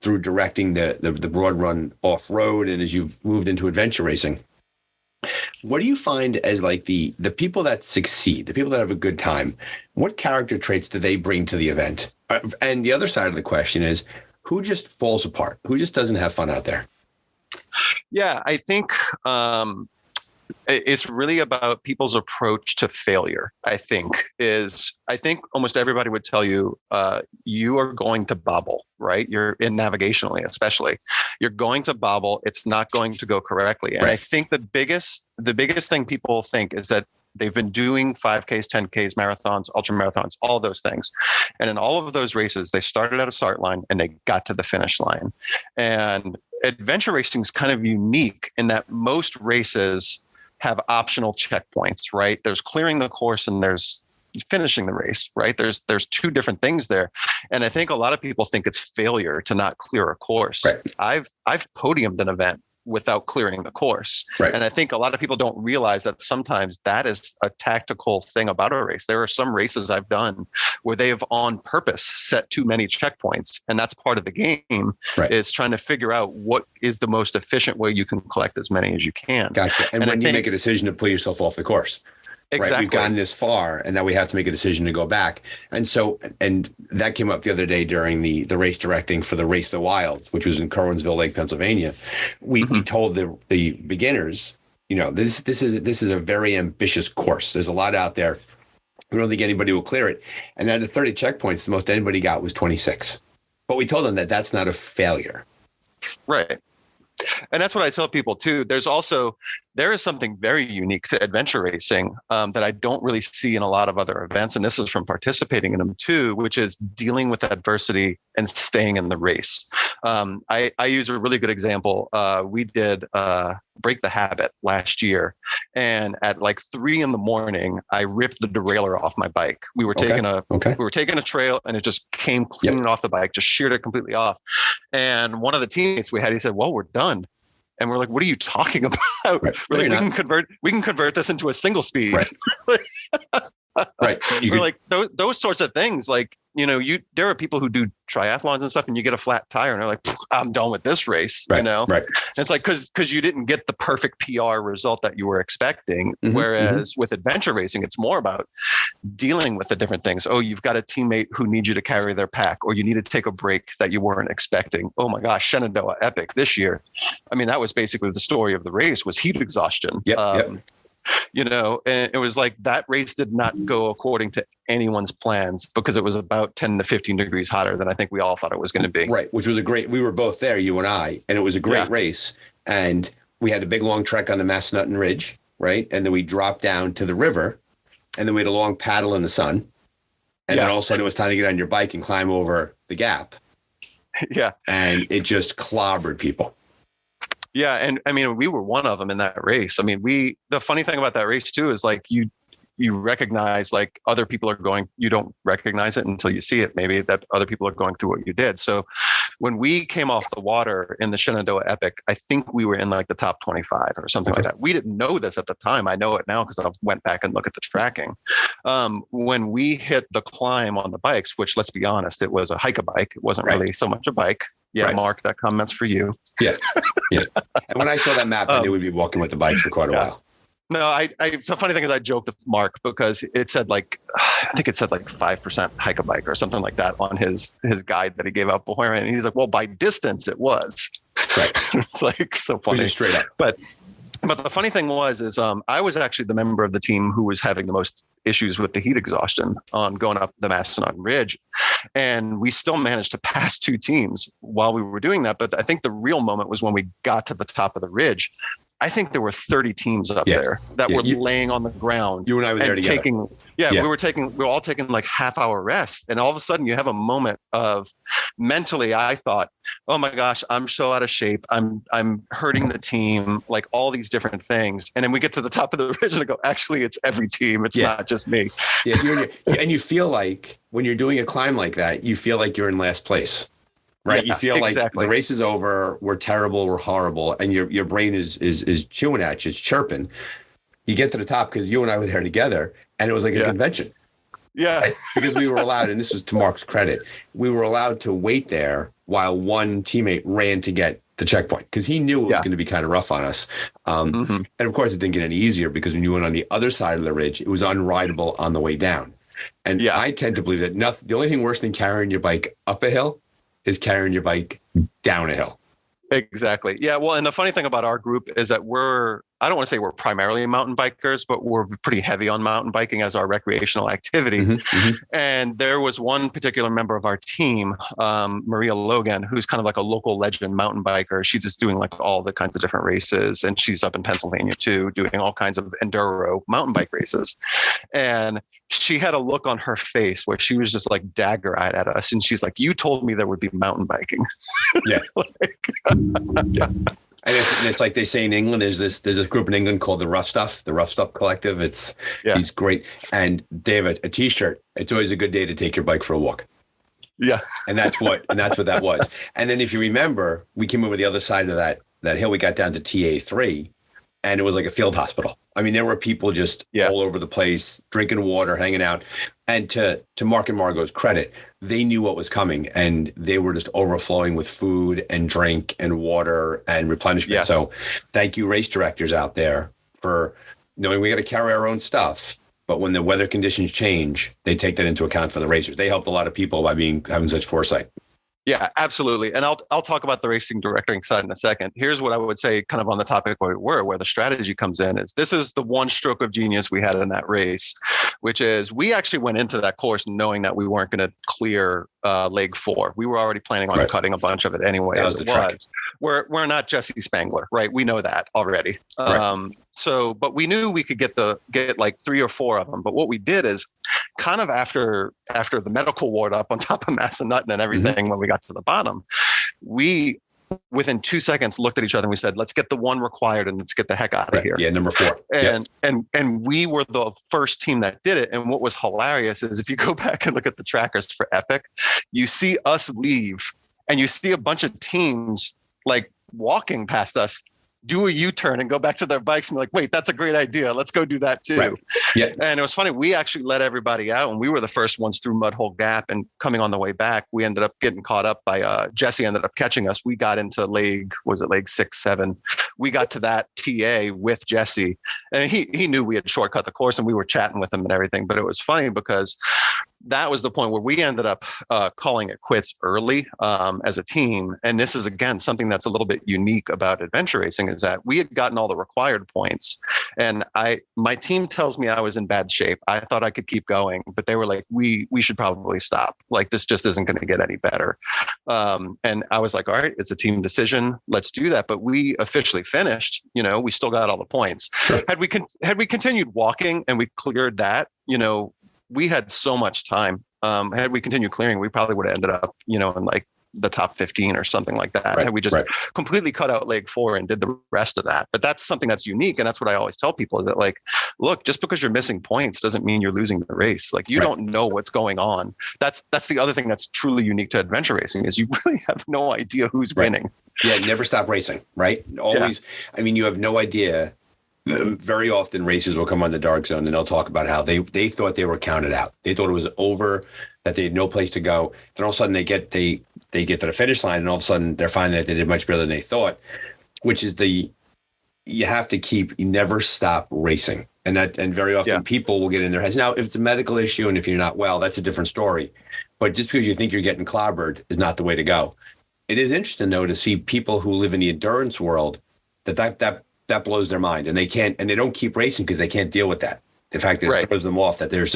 through directing the broad run off road, and as you've moved into adventure racing, what do you find as like the people that succeed, the people that have a good time? What character traits do they bring to the event? And the other side of the question is, who just falls apart? Who just doesn't have fun out there? Yeah, I think it's really about people's approach to failure. I think almost everybody would tell you, you are going to bobble, right? You're in navigationally, especially. You're going to bobble. It's not going to go correctly. And I think the biggest thing people think is that they've been doing 5Ks, 10Ks, marathons, ultra marathons, all those things. And in all of those races, they started at a start line and they got to the finish line. And adventure racing is kind of unique in that most races have optional checkpoints, right? There's clearing the course and there's finishing the race, right? There's two different things there. And I think a lot of people think it's failure to not clear a course. I've podiumed an event without clearing the course. And I think a lot of people don't realize that sometimes that is a tactical thing about a race. There are some races I've done where they have on purpose set too many checkpoints. And that's part of the game, is trying to figure out what is the most efficient way you can collect as many as you can. Gotcha. And when you make a decision to pull yourself off the course. Exactly. Right? We've gotten this far and now we have to make a decision to go back. And that came up the other day during the race directing for the Race of the Wilds, which was in Curwensville Lake, Pennsylvania. We told the beginners, this is a very ambitious course. There's a lot out there. We don't think anybody will clear it. And out of 30 checkpoints, the most anybody got was 26. But we told them that that's not a failure. Right. And that's what I tell people too. There is something very unique to adventure racing that I don't really see in a lot of other events. And this is from participating in them too, which is dealing with adversity and staying in the race. I use a really good example. We did Break the Habit last year. And at like 3 a.m, I ripped the derailleur off my bike. We were taking a trail and it just came clean off the bike, just sheared it completely off. And one of the teammates we had, he said, "Well, we're done." And we're like, "What are you talking about?" We're like, we can convert this into a single speed. We're like those sorts of things. Like, there are people who do triathlons and stuff and you get a flat tire and they're like, "I'm done with this race." And it's like, cause you didn't get the perfect PR result that you were expecting. Whereas with adventure racing, it's more about dealing with the different things. Oh, you've got a teammate who needs you to carry their pack, or you need to take a break that you weren't expecting. Oh my gosh, Shenandoah Epic this year. I mean, that was basically the story of the race, was heat exhaustion. And it was like that race did not go according to anyone's plans because it was about 10 to 15 degrees hotter than I think we all thought it was going to be. Right. Which was we were both there, you and I, and it was a great race. And we had a big long trek on the Massanutten Ridge, right? And then we dropped down to the river and then we had a long paddle in the sun. And then all of a sudden it was time to get on your bike and climb over the gap. And it just clobbered people. Yeah. And I mean, we were one of them in that race. I mean, the funny thing about that race too, is like you recognize like other people are going, you don't recognize it until you see it, maybe, that other people are going through what you did. So when we came off the water in the Shenandoah Epic, I think we were in like the top 25 or something like that. We didn't know this at the time. I know it now because I went back and looked at the tracking. When we hit the climb on the bikes, which, let's be honest, it was a hike-a-bike. It wasn't really so much a bike. Mark, that comment's for you. And When I saw that map, I knew we'd be walking with the bikes for quite a while. No, the funny thing is I joked with Mark because it said I think it said 5% hike a bike or something like that on his guide that he gave out beforehand. And he's like, well, by distance it was. Right. It's so funny. Straight up. But the funny thing is I was actually the member of the team who was having the most issues with the heat exhaustion on going up the Mastodon Ridge. And we still managed to pass two teams while we were doing that. But I think the real moment was when we got to the top of the ridge. I think there were 30 teams up there that were laying on the ground. You and I were there together. We were all taking half-hour rest. And all of a sudden you have a moment of mentally, I thought, oh my gosh, I'm so out of shape. I'm hurting the team, all these different things. And then we get to the top of the ridge and I go, actually, it's every team. It's not just me. Yeah, and you feel like when you're doing a climb like that, you feel like you're in last place. Right. Yeah, you feel like the race is over. We're terrible. We're horrible. And your brain is chewing at you. It's chirping. You get to the top because you and I were there together and it was like a convention. Yeah. Right? Because we were allowed, and this was to Mark's credit, we were allowed to wait there while one teammate ran to get the checkpoint because he knew it was going to be kind of rough on us. And of course, it didn't get any easier because when you went on the other side of the ridge, it was unrideable on the way down. And I tend to believe that the only thing worse than carrying your bike up a hill is carrying your bike down a hill. Exactly. Yeah. Well, and the funny thing about our group is that I don't want to say we're primarily mountain bikers, but we're pretty heavy on mountain biking as our recreational activity. And there was one particular member of our team, Maria Logan, who's kind of like a local legend mountain biker. She's just doing all the kinds of different races. And she's up in Pennsylvania too, doing all kinds of enduro mountain bike races. And she had a look on her face where she was just dagger-eyed at us. And she's like, you told me there would be mountain biking. Yeah. And it's like they say in England, there's a group in England called the Rough Stuff Collective. It's great. And they have a t-shirt. It's always a good day to take your bike for a walk. Yeah. And that's what that was. And then if you remember, we came over the other side of that hill, we got down to TA3 and it was like a field hospital. I mean, there were people just all over the place, drinking water, hanging out. And to Mark and Margot's credit, they knew what was coming and they were just overflowing with food and drink and water and replenishment. Yes. So thank you, race directors out there, for knowing we got to carry our own stuff. But when the weather conditions change, they take that into account for the racers. They helped a lot of people by having such foresight. Yeah, absolutely. And I'll talk about the racing directing side in a second. Here's what I would say kind of on the topic where the strategy comes in is this is the one stroke of genius we had in that race, which is we actually went into that course knowing that we weren't going to clear leg 4. We were already planning on cutting a bunch of it anyway. That was the trick. We're not Jesse Spangler, right? We know that already. Right. But we knew we could get 3 or 4 of them. But what we did is kind of after the medical ward up on top of Massanutten and everything, when we got to the bottom, we within 2 seconds looked at each other and we said, let's get the one required and let's get the heck out of here. Yeah, number 4. And we were the first team that did it. And what was hilarious is if you go back and look at the trackers for Epic, you see us leave and you see a bunch of teams walking past us, do a U-turn and go back to their bikes and wait, that's a great idea. Let's go do that too. Right. Yeah. And it was funny. We actually let everybody out and we were the first ones through Mudhole Gap, and coming on the way back, we ended up getting caught up by Jesse ended up catching us. We got into leg 6, 7. We got to that TA with Jesse and he knew we had shortcut the course and we were chatting with him and everything. But it was funny because that was the point where we ended up calling it quits early as a team. And this is, again, something that's a little bit unique about adventure racing is that we had gotten all the required points. And my team tells me I was in bad shape. I thought I could keep going, but they were like, we should probably stop. This just isn't going to get any better. And I was like, all right, it's a team decision. Let's do that. But we officially finished, we still got all the points. Sure. Had we continued walking and we cleared that, we had so much time. Had we continued clearing, we probably would have ended up, in the top 15 or something like that. Right, had we just completely cut out leg 4 and did the rest of that. But that's something that's unique. And that's what I always tell people is that look, just because you're missing points doesn't mean you're losing the race. You don't know what's going on. That's the other thing that's truly unique to adventure racing is you really have no idea who's winning. Yeah. Never stop racing, right? Always. Yeah. I mean, you have no idea. Very often racers will come on the Dark Zone and they'll talk about how they thought they were counted out. They thought it was over, that they had no place to go. Then all of a sudden they get to the finish line and all of a sudden they're finding that they did much better than they thought. which is you never stop racing. And very often people will get in their heads. Now, if it's a medical issue and if you're not well, that's a different story. But just because you think you're getting clobbered is not the way to go. It is interesting, though, to see people who live in the endurance world that blows their mind, and they don't keep racing because they can't deal with that. The fact that it throws them off, that there's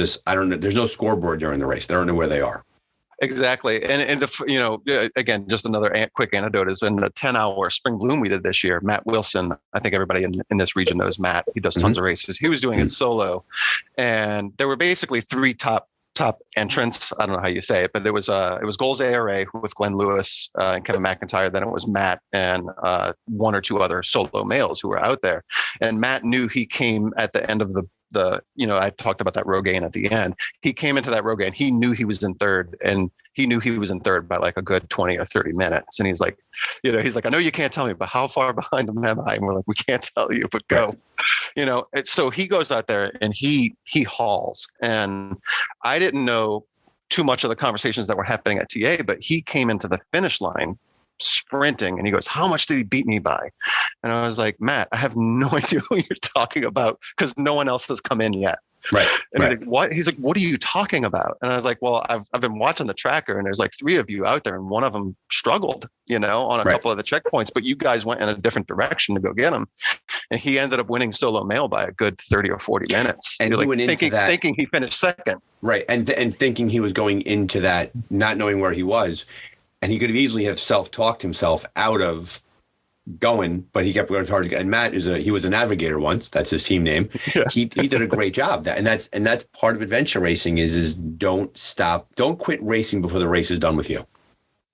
no scoreboard during the race. They don't know where they are. Exactly. And again, just another quick anecdote is in the 10-hour spring bloom we did this year, Matt Wilson, I think everybody in this region knows Matt. He does tons of races. He was doing it solo. And there were basically three top entrants. I don't know how you say it, but it was Goals ARA with Glenn Lewis and Kevin McIntyre. Then it was Matt and one or two other solo males who were out there. And Matt knew he came at the end of I talked about that Rogaine at the end. He came into that Rogaine. He knew he was in third, and he knew he was in third by like a good 20 or 30 minutes. And he's like, I know you can't tell me, but how far behind him am I? And we're like, we can't tell you, but go. So he goes out there and he hauls. And I didn't know too much of the conversations that were happening at TA, but he came into the finish line sprinting and he goes, how much did he beat me by? And I was like, Matt, I have no idea who you're talking about because no one else has come in yet. Right. And Like, what? He's like, what are you talking about? And I was like, well, I've been watching the tracker and there's like three of you out there and one of them struggled, on a couple of the checkpoints, but you guys went in a different direction to go get him. And he ended up winning solo male by a good 30 or 40 minutes. And he went thinking he finished second. Right. And thinking he was going into that, not knowing where he was. And he could have easily have self-talked himself out of going, but he kept going hard. And Matt he was a navigator once. That's his team name. Yeah. He did a great job. And that's part of adventure racing is don't stop. Don't quit racing before the race is done with you.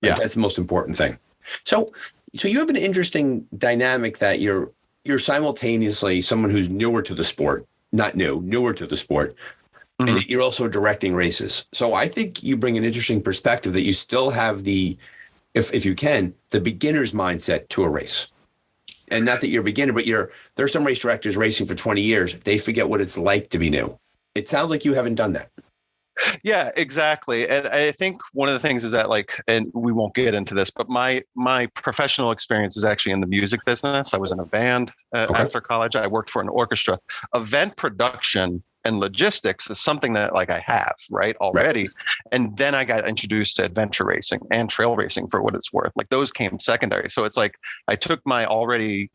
Yeah. That's the most important thing. So you have an interesting dynamic that you're simultaneously someone who's newer to the sport, newer to the sport. Mm-hmm. And you're also directing races. So I think you bring an interesting perspective that you still have if you can, the beginner's mindset to a race. And not that you're a beginner, but there's some race directors racing for 20 years. They forget what it's like to be new. It sounds like you haven't done that. Yeah, exactly. And I think one of the things is that and we won't get into this, but my professional experience is actually in the music business. I was in a band after college. I worked for an orchestra. Event production and logistics is something that I have already. Right. And then I got introduced to adventure racing and trail racing for what it's worth. Those came secondary. So it's I took my already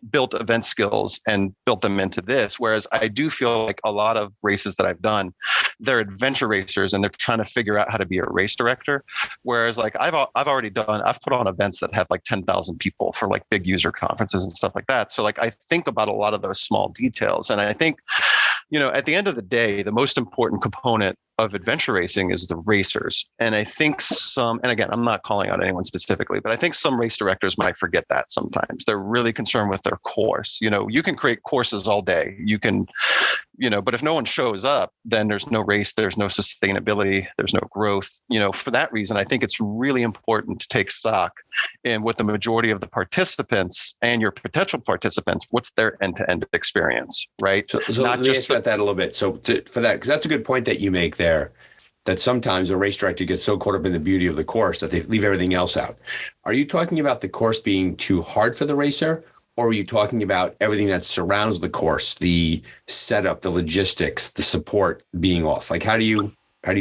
built event skills and built them into this. Whereas I do feel like a lot of races that I've done, they're adventure racers and they're trying to figure out how to be a race director. Whereas I've put on events that have 10,000 people for big user conferences and stuff like that. So I think about a lot of those small details. And I think, at the end of the day, the most important component of adventure racing is the racers. And I think and again, I'm not calling out anyone specifically, but I think some race directors might forget that sometimes. They're really concerned with their course. You can create courses all day. You can, but if no one shows up, then there's no race, there's no sustainability, there's no growth. For that reason, I think it's really important to take stock in what the majority of the participants and your potential participants, what's their end-to-end experience, right? So let me ask about that a little bit. So for that, because that's a good point that you make there, that sometimes a race director gets so caught up in the beauty of the course that they leave everything else out. Are you talking about the course being too hard for the racer? Or are you talking about everything that surrounds the course, the setup, the logistics, the support being off? How do you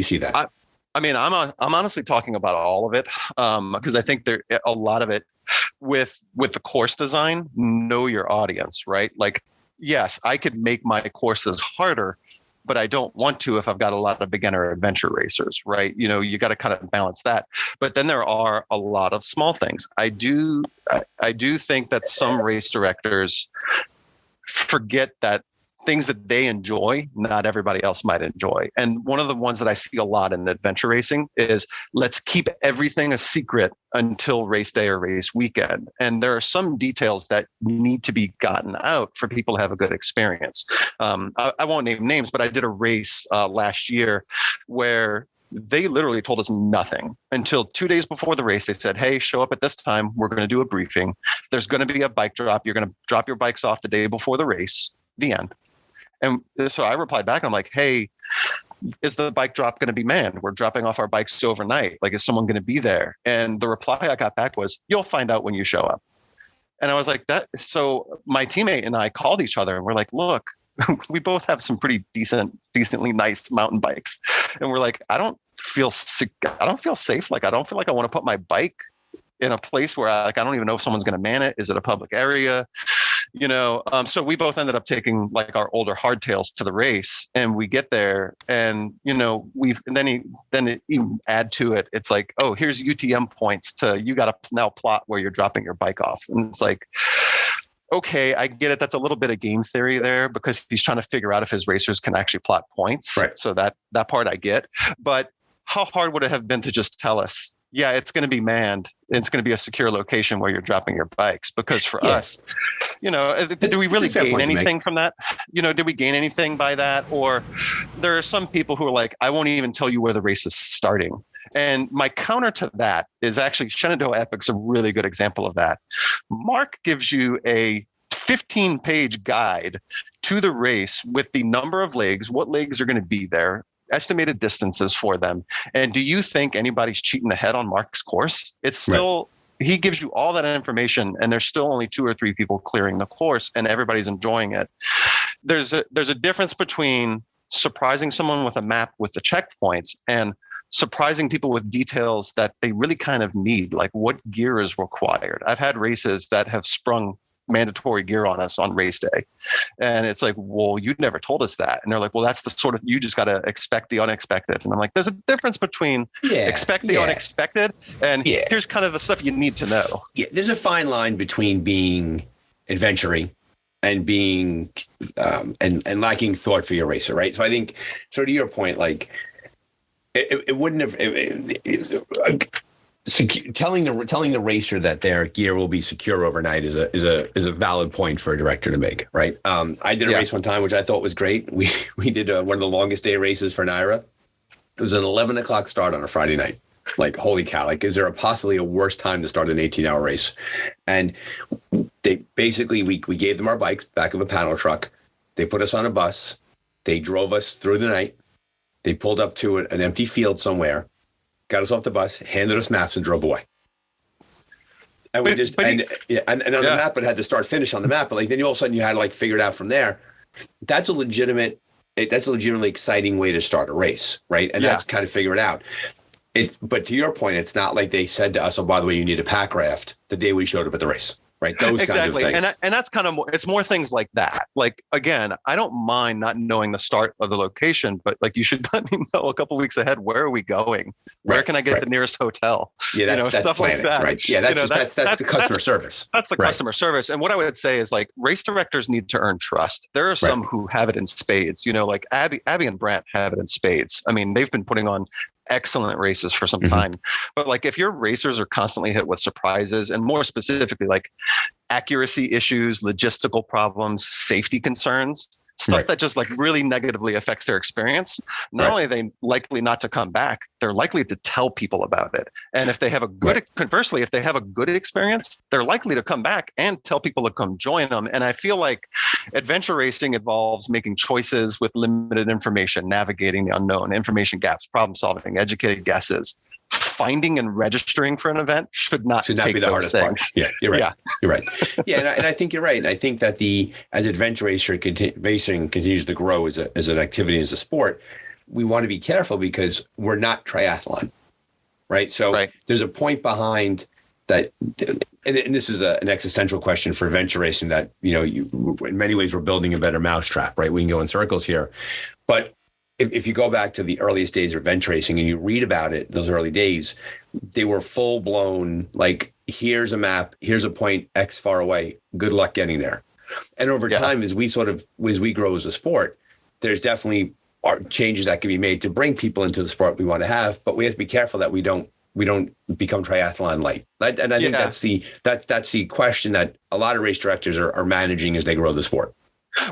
see that? I'm honestly talking about all of it because I think there a lot of it with the course design. Know your audience, right? Yes, I could make my courses harder, but I don't want to if I've got a lot of beginner adventure racers, right? You got to kind of balance that. But then there are a lot of small things. I do think that some race directors forget that things that they enjoy, not everybody else might enjoy. And one of the ones that I see a lot in adventure racing is let's keep everything a secret until race day or race weekend. And there are some details that need to be gotten out for people to have a good experience. I won't name names, but I did a race last year where they literally told us nothing until 2 days before the race. They said, hey, show up at this time. We're going to do a briefing. There's going to be a bike drop. You're going to drop your bikes off the day before the race, the end. And so I replied back, I'm like, hey, is the bike drop going to be manned? We're dropping off our bikes overnight. Is someone going to be there? And the reply I got back was, you'll find out when you show up. And I was like, that. So my teammate and I called each other and we're like, look, we both have some pretty decently nice mountain bikes. And we're like, I don't feel safe. Like, I don't feel like I want to put my bike in a place where I don't even know if someone's going to man it. Is it a public area? So we both ended up taking like our older hardtails to the race, and we get there, and then even add to it. It's like, oh, here's UTM points you got to now plot where you're dropping your bike off, and it's like, okay, I get it. That's a little bit of game theory there because he's trying to figure out if his racers can actually plot points. Right. So that part I get, but how hard would it have been to just tell us, yeah, it's going to be manned. It's going to be a secure location where you're dropping your bikes. Because for us, did we really gain anything from that? Did we gain anything by that? Or there are some people who are like, I won't even tell you where the race is starting. And my counter to that is actually Shenandoah Epic's a really good example of that. Mark gives you a 15-page guide to the race with the number of legs, what legs are going to be there, estimated distances for them. And do you think anybody's cheating ahead on Mark's course? It's still, he gives you all that information, and there's still only 2 or 3 people clearing the course, and everybody's enjoying it. There's a difference between surprising someone with a map with the checkpoints and surprising people with details that they really kind of need, like what gear is required. I've had races that have sprung mandatory gear on us on race day. And it's like, well, you never told us that. And they're like, well, that's the sort of, you just got to expect the unexpected. And I'm like, there's a difference between expect the unexpected and here's kind of the stuff you need to know. Yeah, there's a fine line between being adventuring and being and lacking thought for your racer, right? So I think, so to your point, like it wouldn't have telling the racer that their gear will be secure overnight is a valid point for a director to make, right? I did a race one time, which I thought was great. We did one of the longest day races for Naira. It was an 11 o'clock start on a Friday night. Like, holy cow! Like, is there possibly a worse time to start an 18-hour race? And they basically we gave them our bikes back of a panel truck. They put us on a bus. They drove us through the night. They pulled up to an empty field somewhere, got us off the bus, handed us maps, and drove away. And we and on the map, it had to start finish on the map. But like then all of a sudden you had to like figure it out from there. That's a legitimately exciting way to start a race, right? And that's kind of figure it out. But to your point, it's not like they said to us, oh, by the way, you need a pack raft the day we showed up at the race. Right. Those kinds of things. And that's kind of more, it's more things like that. Like, again, I don't mind not knowing the start of the location, but like, you should let me know a couple of weeks ahead, where are we going? Where can I get the nearest hotel? Yeah, that's stuff planning, like that. Right. Yeah, that's the customer service. That's the customer service. And what I would say is like race directors need to earn trust. There are some who have it in spades, like Abby and Brant have it in spades. I mean, they've been putting on excellent races for some time, but like if your racers are constantly hit with surprises, and more specifically like accuracy issues, logistical problems, safety concerns, stuff that just like really negatively affects their experience, not only are they likely not to come back, they're likely to tell people about it. And if they have a good, conversely, if they have a good experience, they're likely to come back and tell people to come join them. And I feel like adventure racing involves making choices with limited information, navigating the unknown, information gaps, problem solving, educated guesses. Finding and registering for an event should not be the hardest part. Yeah, you're right. You're right. Yeah, and I think you're right. And I think that as adventure racing continues to grow as an activity, as a sport, we want to be careful because we're not triathlon, right? So there's a point behind that, and this is an existential question for adventure racing that, in many ways we're building a better mousetrap, right? We can go in circles here, but if you go back to the earliest days of event racing and you read about it, those early days, they were full blown, like, here's a map, here's a point X far away, good luck getting there. And over time, as we grow as a sport, there's definitely changes that can be made to bring people into the sport we want to have, but we have to be careful that we don't become triathlon light. And I think that's the question that a lot of race directors are managing as they grow the sport.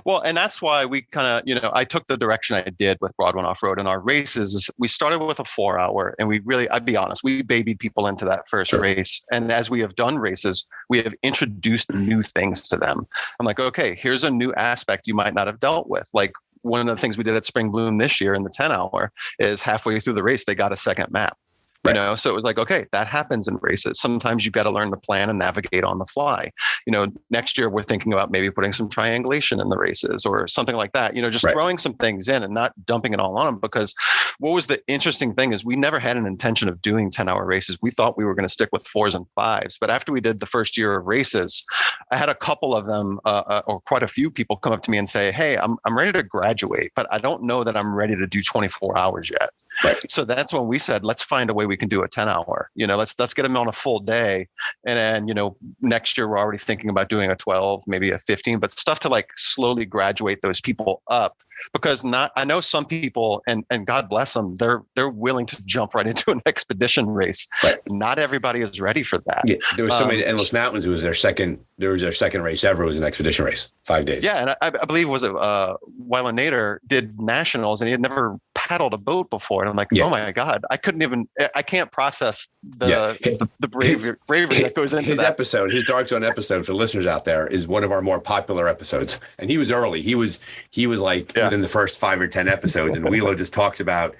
Well, and that's why we kind of, I took the direction I did with Broad One Off-Road in our races. We started with a 4-hour, and I'd be honest, we babied people into that first race. And as we have done races, we have introduced new things to them. I'm like, okay, here's a new aspect you might not have dealt with. Like one of the things we did at Spring Bloom this year in the 10-hour is halfway through the race, they got a second map. you Right. know? So it was like, okay, that happens in races. Sometimes you've got to learn to plan and navigate on the fly. You know, next year we're thinking about maybe putting some triangulation in the races or something like that, you know, just Right. throwing some things in and not dumping it all on them. Because what was the interesting thing is we never had an intention of doing 10-hour races. We thought we were going to stick with 4s and 5s. But after we did the first year of races, I had a couple of them or quite a few people come up to me and say, hey, I'm ready to graduate, but I don't know that I'm ready to do 24 hours yet. Right. So that's when we said, let's find a way we can do a 10-hour, you know, let's get them on a full day. And then, you know, next year we're already thinking about doing a 12, maybe a 15, but stuff to like slowly graduate those people up. Because I know some people, and God bless them, they're willing to jump right into an expedition race. Right. Not everybody is ready for that. Yeah, there was somebody at Endless Mountains who was their second race ever. It was an expedition race, 5 days. Yeah, and I believe was it Wyland Nader did nationals, and he had never paddled a boat before, and I'm like, oh my God, I can't process the bravery that goes into his that. episode. His Dark Zone episode for listeners out there is one of our more popular episodes, and he was early. He was like within the first 5 or 10 episodes, and Wheelo just talks about.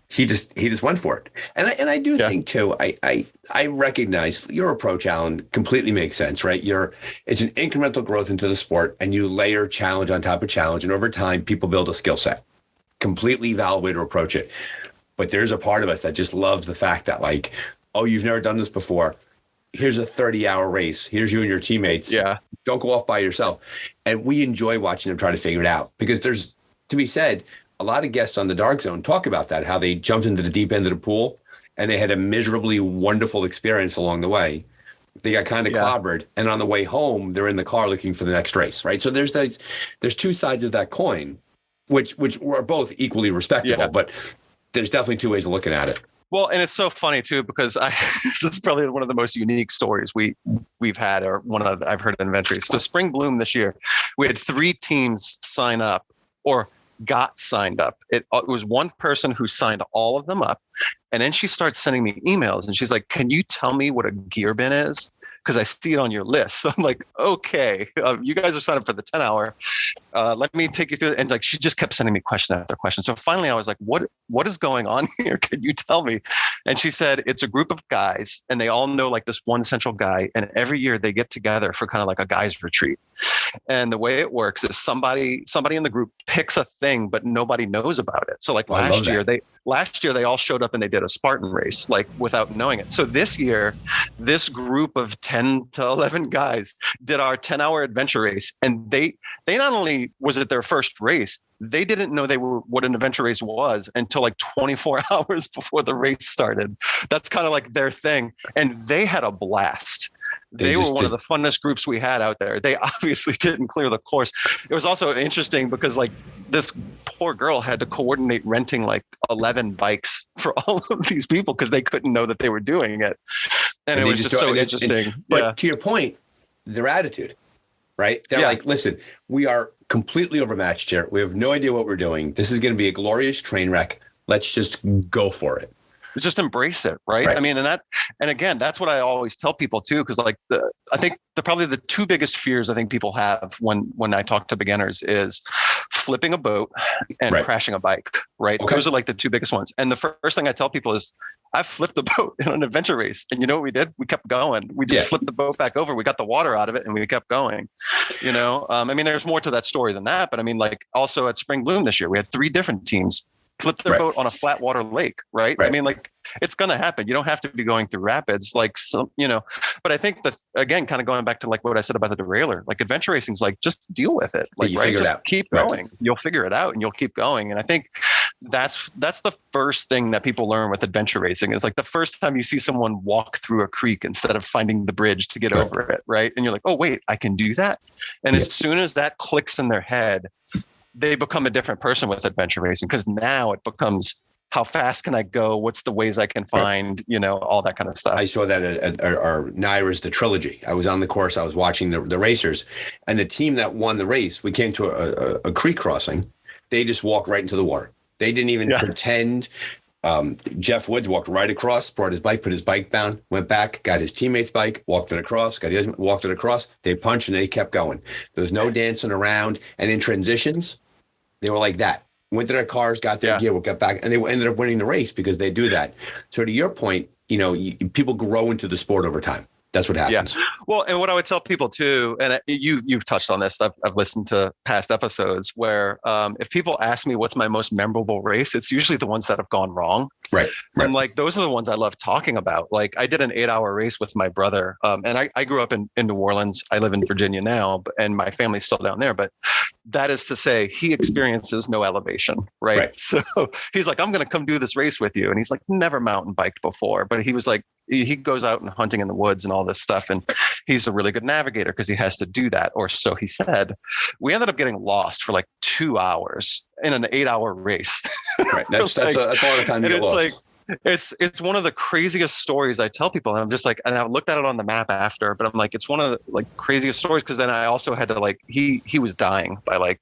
He just went for it, and I do think too. I recognize your approach, Alan, completely makes sense, right? It's an incremental growth into the sport, and you layer challenge on top of challenge, and over time, people build a skill set. Completely valid way to approach it, but there's a part of us that just loves the fact that like, oh, you've never done this before. Here's a 30-hour race. Here's you and your teammates. Yeah, don't go off by yourself, and we enjoy watching them try to figure it out because there's to be said. A lot of guests on the Dark Zone talk about that, how they jumped into the deep end of the pool and they had a miserably wonderful experience along the way. They got kind of clobbered, and on the way home, they're in the car looking for the next race, right? So there's two sides of that coin, which are both equally respectable, but there's definitely two ways of looking at it. Well, and it's so funny too, because this is probably one of the most unique stories we've had, or I've heard in Adventure Race. So Spring Bloom this year, we had 3 teams sign up, or got signed up. It was one person who signed all of them up. And then she starts sending me emails and she's like, can you tell me what a gear bin is? Because I see it on your list. So I'm like, okay, you guys are signed up for the 10-hour. Let me take you through it. And like, she just kept sending me question after question. So finally I was like, what is going on here? Can you tell me? And she said, it's a group of guys and they all know like this one central guy. And every year they get together for kind of like a guys retreat. And the way it works is somebody in the group picks a thing, but nobody knows about it. So like last year they all showed up and they did a Spartan race, like without knowing it. So this year, this group of 10 to 11 guys did our 10-hour adventure race. And they not only was it their first race, they didn't know what an adventure race was until like 24 hours before the race started. That's kind of like their thing. And they had a blast. They were one of the funnest groups we had out there. They obviously didn't clear the course. It was also interesting because like this poor girl had to coordinate renting like 11 bikes for all of these people because they couldn't know that they were doing it. And it was just so interesting. But to your point, their attitude, right? They're like, listen, we are completely overmatched here. We have no idea what we're doing. This is going to be a glorious train wreck. Let's just go for it. Just embrace it, right? I mean, and again, that's what I always tell people too, because like I think probably the 2 biggest fears I think people have when I talk to beginners is flipping a boat and crashing a bike, right? Okay. Those are like the 2 biggest ones. And the first thing I tell people is, I flipped the boat in an adventure race, and you know what we did? We kept going. We just flipped the boat back over. We got the water out of it, and we kept going. You know, I mean, there's more to that story than that, but I mean, like also at Spring Bloom this year, we had 3 different teams flip their boat on a flat water lake, right? I mean, like it's going to happen. You don't have to be going through rapids, like some, you know. But I think again, kind of going back to like what I said about the derailleur, like adventure racing is like just deal with it, like just keep going. You'll figure it out, and you'll keep going. And I think that's the first thing that people learn with adventure racing is like the first time you see someone walk through a creek instead of finding the bridge to get over it, right? And you're like, oh wait, I can do that. And as soon as that clicks in their head, they become a different person with adventure racing, because now it becomes, how fast can I go? What's the ways I can find, you know, all that kind of stuff. I saw that at our Naira's, the trilogy. I was on the course. I was watching the racers, and the team that won the race, we came to a creek crossing. They just walked right into the water. They didn't even pretend. Jeff Woods walked right across, brought his bike, put his bike down, went back, got his teammate's bike, walked it across, walked it across. They punched and they kept going. There was no dancing around. And in transitions, they were like that. went to their cars, got their gear, got back, and they ended up winning the race because they do that. So to your point, people grow into the sport over time. That's what happens. Yeah. Well, and what I would tell people too, and you've touched on this. I've listened to past episodes where if people ask me what's my most memorable race, it's usually the ones that have gone wrong. Right. And like those are the ones I love talking about. Like I did an 8-hour race with my brother, and I grew up in New Orleans. I live in Virginia now, and my family's still down there. But that is to say, he experiences no elevation, right? So he's like, I'm going to come do this race with you, and he's like, never mountain biked before, but he was like, he goes out and hunting in the woods and all this stuff. And he's a really good navigator because he has to do that. Or so he said. We ended up getting lost for like 2 hours in an 8-hour race. Right. That's a lot of time to get lost. Like, it's one of the craziest stories I tell people. And I'm just like, and I looked at it on the map after, but I'm like, it's one of the like craziest stories. Cause then I also had to like, he was dying by like,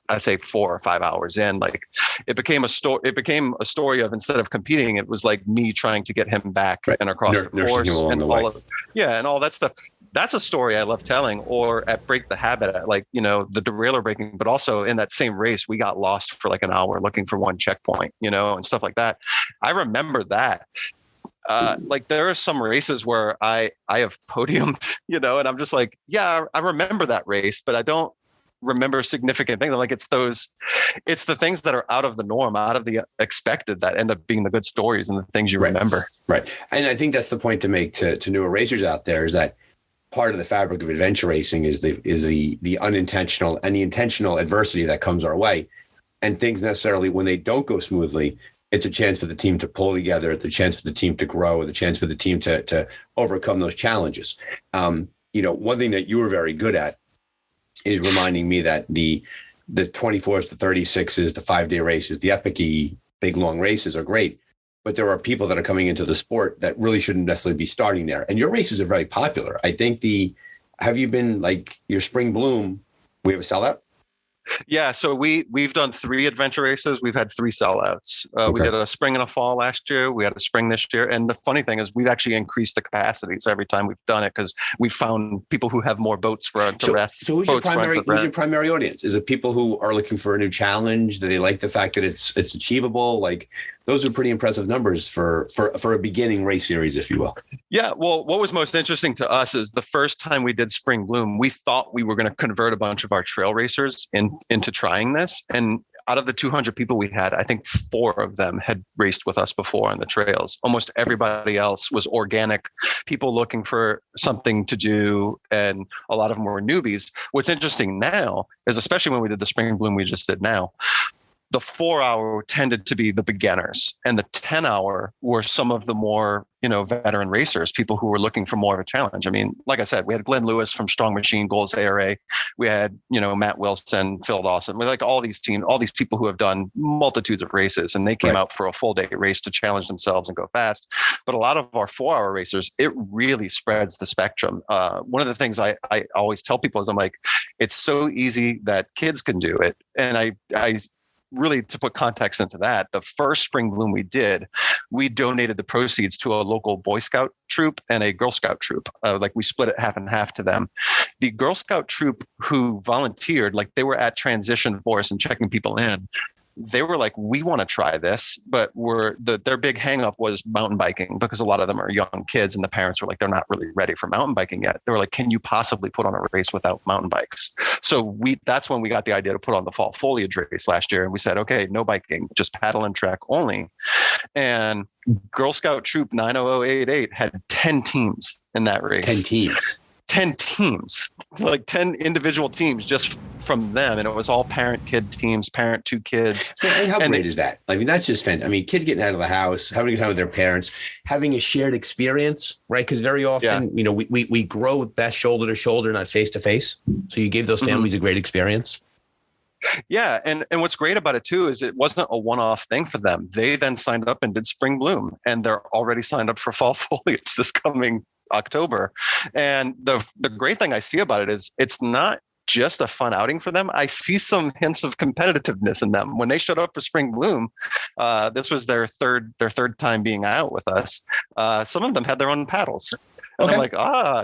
I say 4 or 5 hours in. Like it became a story of, instead of competing, it was like me trying to get him back and across the course and all that stuff. That's a story I love telling. Or at Break the Habit, at like, the derailer breaking, but also in that same race, we got lost for like an hour looking for one checkpoint, and stuff like that. I remember that. Like there are some races where I have podiumed, and I'm just like, yeah, I remember that race, but I don't remember significant things. Like it's the things that are out of the norm, out of the expected, that end up being the good stories and the things you remember. Right. And I think that's the point to make to newer racers out there, is that part of the fabric of adventure racing is the unintentional and the intentional adversity that comes our way. And things necessarily, when they don't go smoothly, it's a chance for the team to pull together, it's a chance for the team to grow, the chance for the team to overcome those challenges. One thing that you were very good at is reminding me that the 24s, the 36s, the 5-day races, the epic-y big long races are great, but there are people that are coming into the sport that really shouldn't necessarily be starting there. And your races are very popular. I think have you been like your Spring Bloom, we have a sellout? Yeah, so we've done 3 adventure races. We've had 3 sellouts. We did a spring and a fall last year. We had a spring this year. And the funny thing is we've actually increased the capacities every time we've done it, because we found people who have more boats for to rest. So who's your primary audience? Is it people who are looking for a new challenge? Do they like the fact that it's achievable? Like those are pretty impressive numbers for a beginning race series, if you will. Yeah, well, what was most interesting to us is the first time we did Spring Bloom, we thought we were going to convert a bunch of our trail racers into trying this. And out of the 200 people we had, I think 4 of them had raced with us before on the trails. Almost everybody else was organic people looking for something to do. And a lot of them were newbies. What's interesting now is, especially when we did the Spring Bloom we just did now, the 4-hour tended to be the beginners, and the 10-hour were some of the more, veteran racers, people who were looking for more of a challenge. I mean, like I said, we had Glenn Lewis from Strong Machine Goals ARA. We had, Matt Wilson, Phil Dawson. We like all these people who have done multitudes of races, and they came out for a full day race to challenge themselves and go fast. But a lot of our 4-hour racers, it really spreads the spectrum. One of the things I always tell people is, I'm like, it's so easy that kids can do it. And I really, to put context into that, the first Spring Bloom we did, we donated the proceeds to a local Boy Scout troop and a Girl Scout troop. Like we split it half and half to them. The Girl Scout troop who volunteered, like they were at transition for us and checking people in. They were like, we want to try this, but their big hang up was mountain biking, because a lot of them are young kids and the parents were like, they're not really ready for mountain biking yet. They were like, can you possibly put on a race without mountain bikes? So that's when we got the idea to put on the fall foliage race last year. And we said, okay, no biking, just paddle and trek only. And Girl Scout Troop 90088 had 10 teams in that race. 10 teams, like 10 individual teams just from them. And it was all parent-kid teams, parent 2 kids. And how great is that? I mean, that's just fantastic. I mean, kids getting out of the house, having a good time with their parents, having a shared experience, right? Because very often, we grow best shoulder to shoulder, not face to face. So you gave those families a great experience. Yeah. And what's great about it too, is it wasn't a one-off thing for them. They then signed up and did Spring Bloom, and they're already signed up for fall foliage this coming October. And the great thing I see about it is it's not just a fun outing for them. I see some hints of competitiveness in them. When they showed up for Spring Bloom, this was their third time being out with us. Some of them had their own paddles. And I'm like,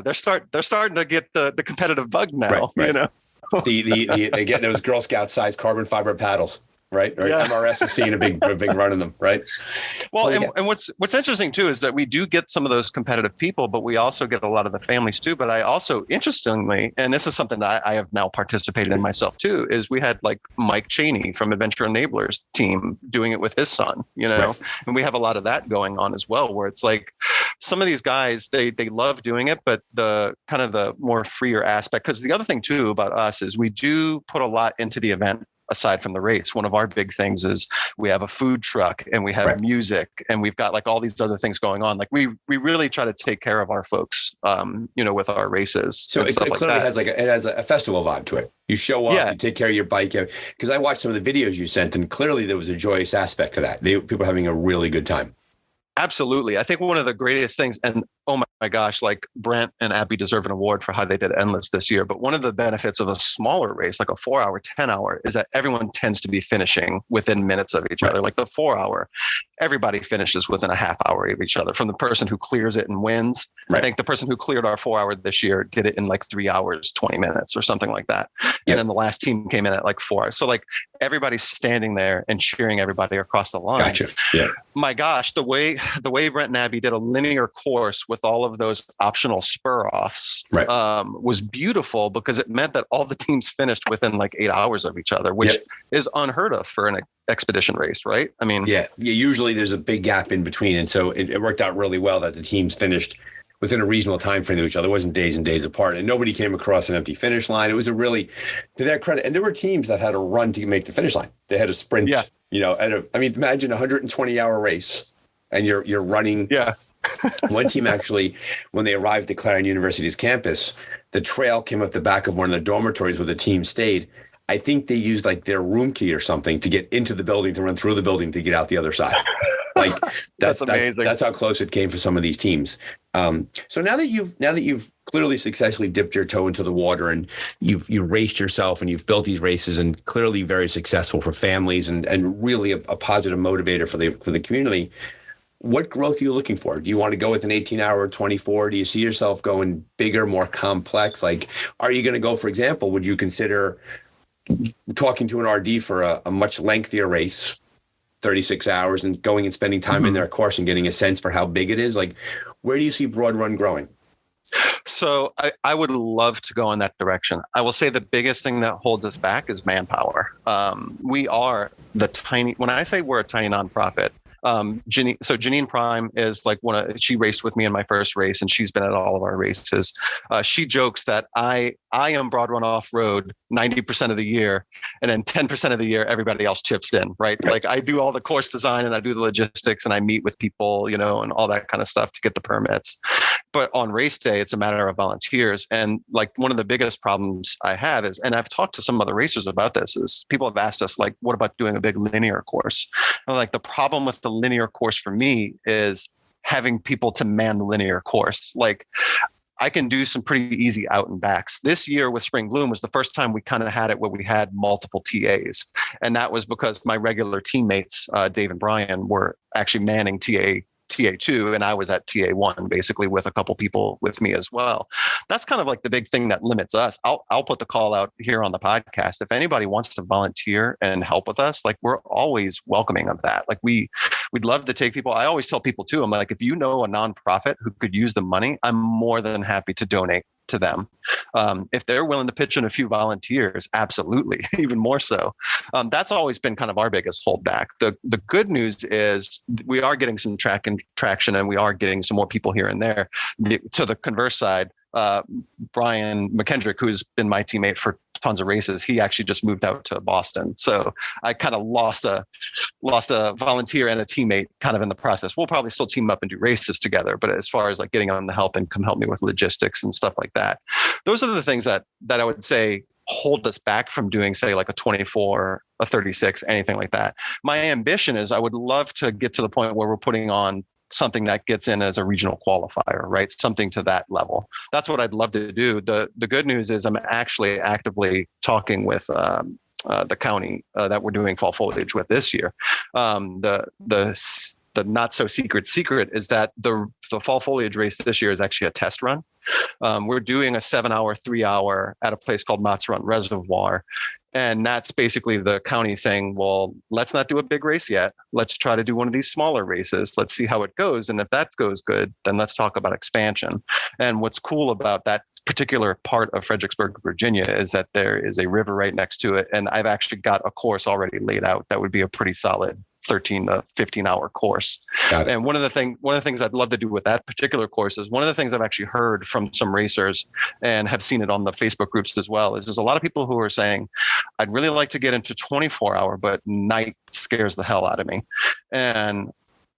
they're starting to get the competitive bug now, right. They get those Girl Scout sized carbon fiber paddles. right? Or Yeah. MRS is seeing a big run in them, right? Well, So, and what's interesting too is that we do get some of those competitive people, but we also get a lot of the families too. But I also, interestingly, and this is something that I have now participated in myself too, is we had like Mike Cheney from Adventure Enablers team doing it with his son, Right. and we have a lot of that going on as well, where it's like some of these guys, they love doing it, but the kind of the more freer aspect, because the other thing too about us is we do put a lot into the event. Aside from the race, one of our big things is we have a food truck and we have Right. music and we've got like all these other things going on. Like we really try to take care of our folks, with our races. So it clearly has it has a festival vibe to it. You show up, Yeah. you take care of your bike. Because I watched some of the videos you sent, and clearly there was a joyous aspect to that. People are having a really good time. Absolutely. I think one of the greatest things, and oh my gosh, like Brent and Abby deserve an award for how they did Endless this year. But one of the benefits of a smaller race, like a 4-hour, 10-hour, is that everyone tends to be finishing within minutes of each other. Like the 4-hour, everybody finishes within a half hour of each other, from the person who clears it and wins. Right. I think the person who cleared our 4-hour this year did it in like 3 hours, 20 minutes or something like that. Yep. And then the last team came in at like 4 hours. So like everybody's standing there and cheering everybody across the line. Gotcha. Yeah. My gosh, the way Brent and Abby did a linear course with all of those optional spur offs Right. Was beautiful, because it meant that all the teams finished within like 8 hours of each other, which is unheard of for an expedition race, right? I mean, yeah. Usually there's a big gap in between, and so it worked out really well that the teams finished within a reasonable time frame of each other. It wasn't days and days apart, and nobody came across an empty finish line. It was a really, to their credit, and there were teams that had a run to make the finish line. They had a sprint. Yeah. Imagine a 120-hour race, and you're running. Yeah. One team actually, when they arrived at Clarion University's campus, the trail came up the back of one of the dormitories where the team stayed. I think they used like their room key or something to get into the building, to run through the building to get out the other side. Like that's amazing. That's how close it came for some of these teams. So now that you've clearly successfully dipped your toe into the water, and you've raced yourself, and you've built these races, and clearly very successful for families, and really a positive motivator for the community. What growth are you looking for? Do you want to go with an 18-hour, 24? Do you see yourself going bigger, more complex? Like, are you going to go, for example, would you consider talking to an RD for a much lengthier race, 36 hours, and going and spending time in their course and getting a sense for how big it is? Like, where do you see Broad Run growing? So I would love to go in that direction. I will say the biggest thing that holds us back is manpower. We are when I say we're a tiny nonprofit, Janine Prime is like she raced with me in my first race, and she's been at all of our races. She jokes that I am Broad Run Off-Road 90% of the year, and then 10% of the year everybody else chips in, right? Like I do all the course design, and I do the logistics, and I meet with people, and all that kind of stuff to get the permits. But on race day, it's a matter of volunteers. And like one of the biggest problems I have is, and I've talked to some other racers about this, is people have asked us, like, what about doing a big linear course? And like the problem with the linear course for me is having people to man the linear course. Like I can do some pretty easy out and backs. This year with Spring Bloom was the first time we kind of had it where we had multiple TAs. And that was because my regular teammates, Dave and Brian, were actually manning TA2, and I was at TA1 basically with a couple people with me as well. That's kind of like the big thing that limits us. I'll put the call out here on the podcast. If anybody wants to volunteer and help with us, like we're always welcoming of that. Like we'd love to take people. I always tell people too, I'm like, if you know a nonprofit who could use the money, I'm more than happy to donate to them. If they're willing to pitch in a few volunteers, absolutely, even more so. That's always been kind of our biggest holdback. The good news is we are getting some traction, and we are getting some more people here and there. To the converse side, Brian McKendrick, who's been my teammate for tons of races, he actually just moved out to Boston. So I kind of lost a volunteer and a teammate kind of in the process. We'll probably still team up and do races together, but as far as like getting them to help and come help me with logistics and stuff like that, those are the things that I would say hold us back from doing, say, like a 24, a 36, anything like that. My ambition is I would love to get to the point where we're putting on something that gets in as a regional qualifier, right? Something to that level. That's what I'd love to do. The good news is I'm actually actively talking with the county that we're doing fall foliage with this year. The not so secret is that the fall foliage race this year is actually a test run. We're doing a 7-hour, 3-hour at a place called Mott's Run Reservoir. And that's basically the county saying, well, let's not do a big race yet. Let's try to do one of these smaller races. Let's see how it goes. And if that goes good, then let's talk about expansion. And what's cool about that particular part of Fredericksburg, Virginia, is that there is a river right next to it. And I've actually got a course already laid out that would be a pretty solid 13 to 15 hour course. And one of the things I'd love to do with that particular course is one of the things I've actually heard from some racers and have seen it on the Facebook groups as well, is there's a lot of people who are saying, I'd really like to get into 24 hour, but night scares the hell out of me. And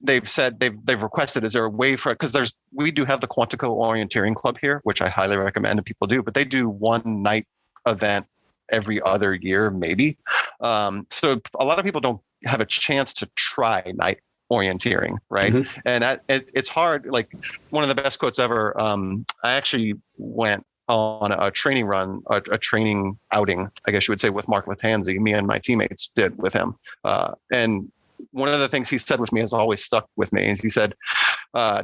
they've said they've requested, is there a way for it? Because we do have the Quantico Orienteering Club here, which I highly recommend and people do, but they do one night event every other year, maybe. So a lot of people don't have a chance to try night orienteering, right? Mm-hmm. And it's hard. Like one of the best quotes ever. I actually went on a training run, a training outing, I guess you would say, with Mark Latanzi. Me and my teammates did with him. And one of the things he said with me has always stuck with me. Is he said,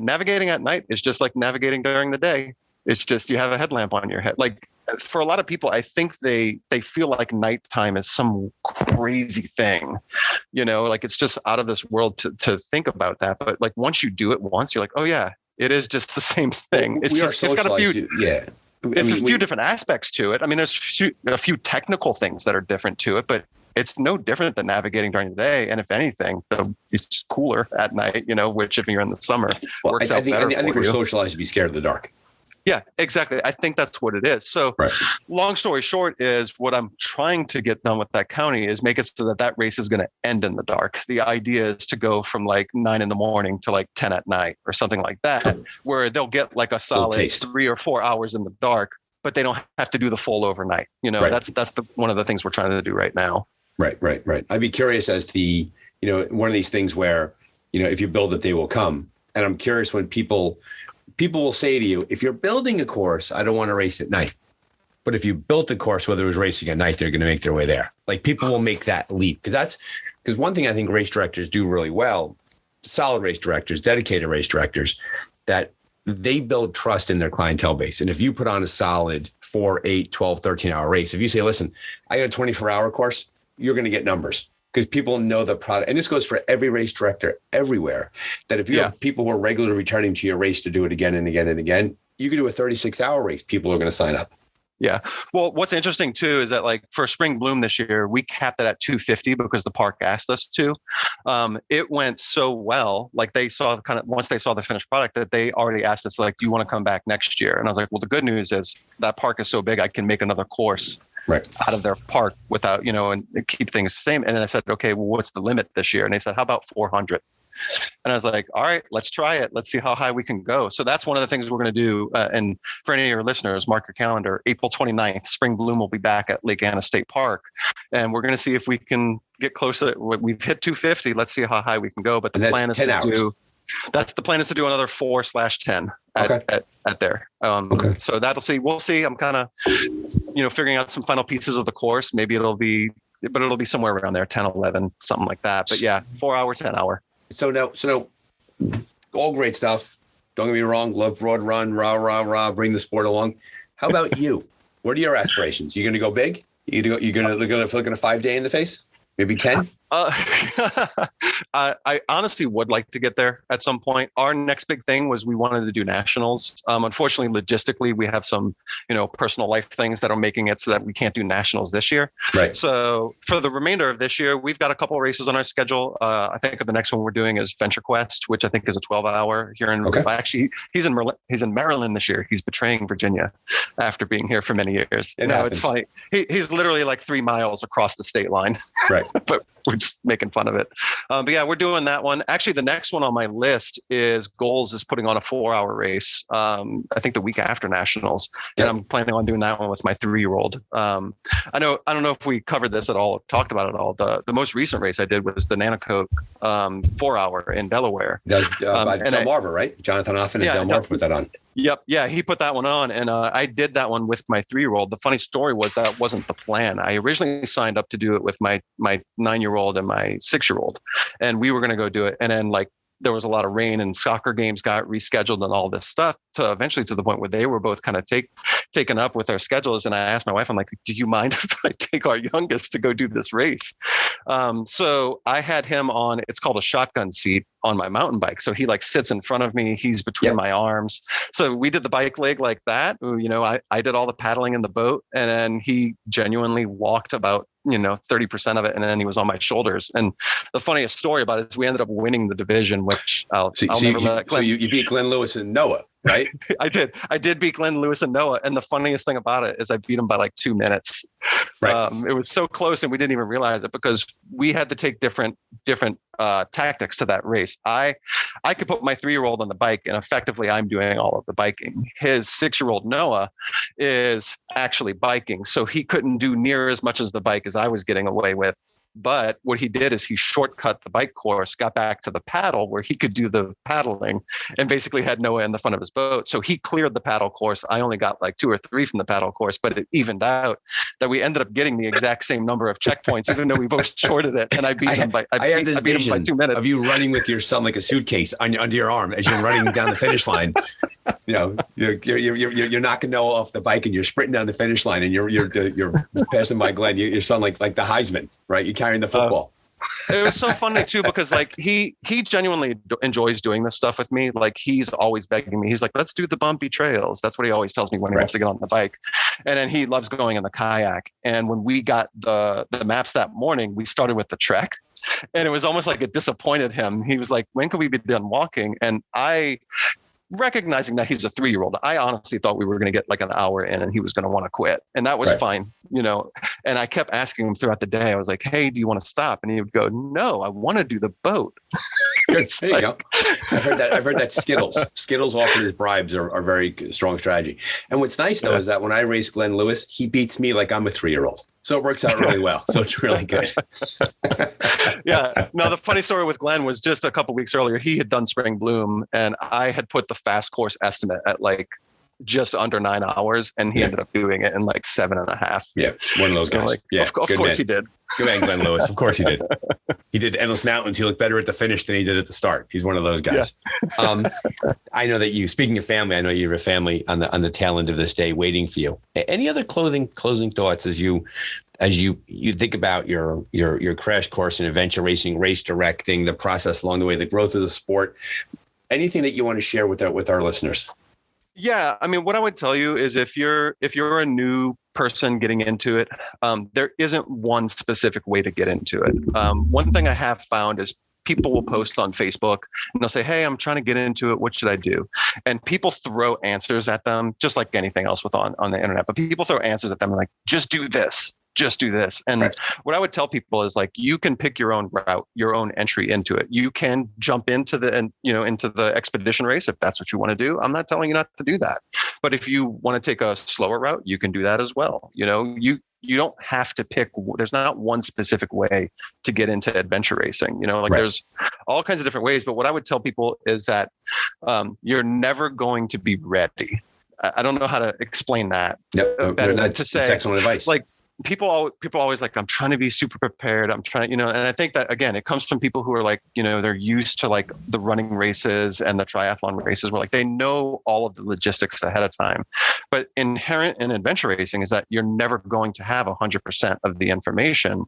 navigating at night is just like navigating during the day. It's just you have a headlamp on your head. Like for a lot of people, I think they feel like nighttime is some crazy thing, like it's just out of this world to think about that. But like once you do it once, you're like, oh yeah, it is just the same thing. It's got a few, a few different aspects to it. I mean, there's a few technical things that are different to it, but it's no different than navigating during the day. And if anything, it's cooler at night, which if you're in the summer, works out better. I think we're socialized to be scared of the dark. Yeah, exactly. I think that's what it is. So long story short is what I'm trying to get done with that county is make it so that race is going to end in the dark. The idea is to go from like 9 a.m. to like 10 at night or something like that, where they'll get like a solid 3 or 4 hours in the dark, but they don't have to do the full overnight. That's one of the things we're trying to do right now. Right. I'd be curious as to one of these things where, if you build it, they will come. And I'm curious when people will say to you, if you're building a course, I don't want to race at night. But if you built a course, whether it was racing at night, they're going to make their way there. Like people will make that leap. Because one thing I think race directors do really well, solid race directors, dedicated race directors, that they build trust in their clientele base. And if you put on a solid 4, 8, 12, 13-hour race, if you say, listen, I got a 24-hour course, you're going to get numbers. Because people know the product. And this goes for every race director everywhere, that if you have people who are regularly returning to your race to do it again and again and again, you can do a 36-hour race. People are going to sign up. Yeah. Well, what's interesting too is that like for Spring Bloom this year, we capped it at 250 because the park asked us to. It went so well, like they saw once they saw the finished product that they already asked us like, do you want to come back next year? And I was like, well, the good news is that park is so big, I can make another course out of their park without, and keep things the same. And then I said, okay, well, what's the limit this year? And they said, how about 400? And I was like, all right, let's try it. Let's see how high we can go. So that's one of the things we're going to do. And for any of your listeners, mark your calendar, April 29th, Spring Bloom will be back at Lake Anna State Park. And we're going to see if we can get closer. We've hit 250. Let's see how high we can go. But the plan is the plan is to do another 4/10 at there. So we'll see. I'm kind of, figuring out some final pieces of the course. Maybe it'll be somewhere around there, 10, 11, something like that. But yeah, 4 hour, 10 hour. So now, all great stuff. Don't get me wrong. Love Broad Run, rah, bring the sport along. How about you? What are your aspirations? You going to go big? You're going to look at a 5 day in the face? Maybe 10? I honestly would like to get there at some point. Our next big thing was we wanted to do nationals. Unfortunately, logistically, we have some, personal life things that are making it so that we can't do nationals this year. Right. So for the remainder of this year, we've got a couple of races on our schedule. I think the next one we're doing is Venture Quest, which I think is a 12-hour here in. Actually, he's in Maryland this year. He's betraying Virginia after being here for many years. It's funny. He's literally like 3 miles across the state line. Right. But we're just making fun of it. But yeah, we're doing that one. Actually, the next one on my list is Goals is putting on a 4-hour race. I think the week after nationals, and I'm planning on doing that one with my 3-year-old. I don't know if we covered this at all, talked about it all. The most recent race I did was the Nanacoke 4-hour in Delaware. By Delmarva, right? Jonathan Offen and Delmarva put that on. Yep. Yeah, he put that one on, and I did that one with my 3-year-old. The funny story was that wasn't the plan. I originally signed up to do it with my 9-year-old and my 6-year-old, and we were going to go do it. And then there was a lot of rain and soccer games got rescheduled and all this stuff. So eventually to the point where they were both kind of taken up with our schedules. And I asked my wife, I'm like, do you mind if I take our youngest to go do this race? So I had him on, it's called a shotgun seat on my mountain bike. So he like sits in front of me. He's between my arms. So we did the bike leg like that. I did all the paddling in the boat, and then he genuinely walked about 30% of it, and then he was on my shoulders. And the funniest story about it is we ended up winning the division, which I'll never let Glenn. So you beat Glenn Lewis and Noah, right? I did beat Glenn Lewis and Noah, and the funniest thing about it is I beat him by like 2 minutes. Right. It was so close, and we didn't even realize it because we had to take different tactics to that race. I could put my 3-year-old on the bike, and effectively I'm doing all of the biking. His 6-year-old Noah is actually biking, so he couldn't do near as much as the bike as I was getting away with. But what he did is he shortcut the bike course, got back to the paddle where he could do the paddling, and basically had Noah in the front of his boat. So he cleared the paddle course. I only got like 2 or 3 from the paddle course, but it evened out that we ended up getting the exact same number of checkpoints, even though we both shorted it. And I beat him by 2 minutes. Of you running with your son like a suitcase under your arm as you're running down the finish line. You're knocking Noah off the bike and you're sprinting down the finish line, and you're passing by Glenn. Your son like the Heisman, right? You're carrying the football. It was so funny too, because like he genuinely enjoys doing this stuff with me. Like he's always begging me. He's like, let's do the bumpy trails. That's what he always tells me when he wants to get on the bike. And then he loves going in the kayak. And when we got the maps that morning, we started with the trek. And it was almost like it disappointed him. He was like, when could we be done walking? And recognizing that he's a 3-year-old, I honestly thought we were going to get like an hour in and he was going to want to quit. And that was fine, and I kept asking him throughout the day. I was like, hey, do you want to stop? And he would go, no, I want to do the boat. Good. There you go. I've heard that Skittles offered as bribes are very strong strategy. And what's nice though is that when I race Glenn Lewis, he beats me like I'm a 3-year-old. So it works out really well. So it's really good. Yeah. No, the funny story with Glenn was just a couple weeks earlier, he had done Spring Bloom, and I had put the fast course estimate at like just under 9 hours, and he ended up doing it in like 7.5. Yeah. One of those guys. Like, yeah. Of course he did. Good man, Glenn Lewis. Of course he did. He did Endless Mountains. He looked better at the finish than he did at the start. He's one of those guys. Yeah. I know that speaking of family, I know you have a family on the tail end of this day waiting for you. Any other closing thoughts as you think about your crash course in adventure racing, race directing, the process along the way, the growth of the sport? Anything that you want to share with our listeners? Yeah, I mean, what I would tell you is if you're a new person getting into it, there isn't one specific way to get into it. One thing I have found is people will post on Facebook and they'll say, hey, I'm trying to get into it. What should I do? And people throw answers at them, just like anything else on the internet. But people throw answers at them like, just do this. Just do this. And what I would tell people is like, you can pick your own route, your own entry into it. You can jump into the expedition race if that's what you want to do. I'm not telling you not to do that. But if you want to take a slower route, you can do that as well. You don't have to pick. There's not one specific way to get into adventure racing. There's all kinds of different ways. But what I would tell people is that you're never going to be ready. I don't know how to explain that. No, that's excellent advice. Like, people always like, I'm trying to be super prepared. I'm trying, and I think that again, it comes from people who are like, they're used to like the running races and the triathlon races where like they know all of the logistics ahead of time. But inherent in adventure racing is that you're never going to have 100% of the information.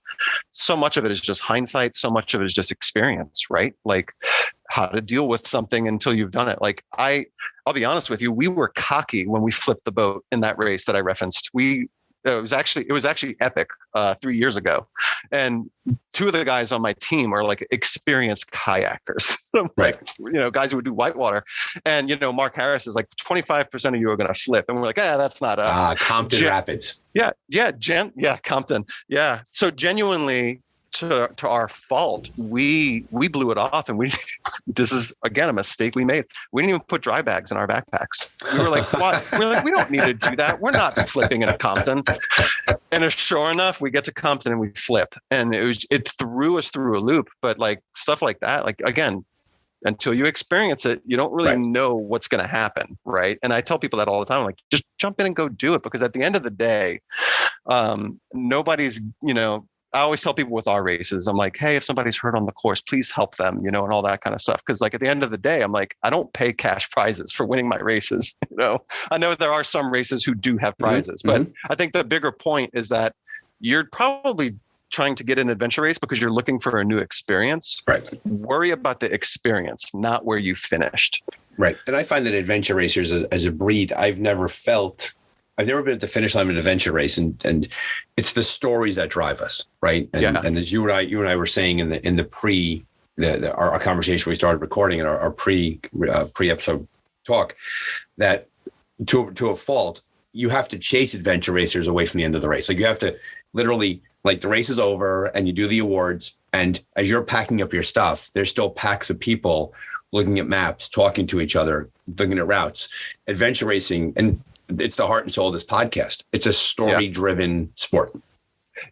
So much of it is just hindsight. So much of it is just experience, right? Like how to deal with something until you've done it. Like I'll be honest with you, we were cocky when we flipped the boat in that race that I referenced. It was actually epic 3 years ago. And 2 of the guys on my team are like experienced kayakers, guys who would do whitewater. And, Mark Harris is like 25% of you are going to flip. And we're like, that's not us. Compton Rapids. Yeah. Compton. Yeah. So genuinely, to our fault, we blew it off, and this is again a mistake we made. We didn't even put dry bags in our backpacks. We were like, what? We're like, we don't need to do that. We're not flipping in a Compton. And sure enough, we get to Compton and we flip, and it threw us through a loop. But like stuff like that, like again, until you experience it, you don't really know what's going to happen, right? And I tell people that all the time, like just jump in and go do it, because at the end of the day, nobody's I always tell people with our races, I'm like, hey, if somebody's hurt on the course, please help them, and all that kind of stuff. Because like at the end of the day, I'm like, I don't pay cash prizes for winning my races. I know there are some races who do have prizes, but I think the bigger point is that you're probably trying to get an adventure race because you're looking for a new experience. Right. Worry about the experience, not where you finished. Right. And I find that adventure racers as a breed, I've never been at the finish line of an adventure race, and it's the stories that drive us, right? And as you and I were saying in our conversation when we started recording and our pre episode talk, that to a fault, you have to chase adventure racers away from the end of the race. Like you have to literally, like the race is over and you do the awards, and as you're packing up your stuff, there's still packs of people looking at maps, talking to each other, looking at routes. Adventure racing, and it's the heart and soul of this podcast. It's a story-driven sport.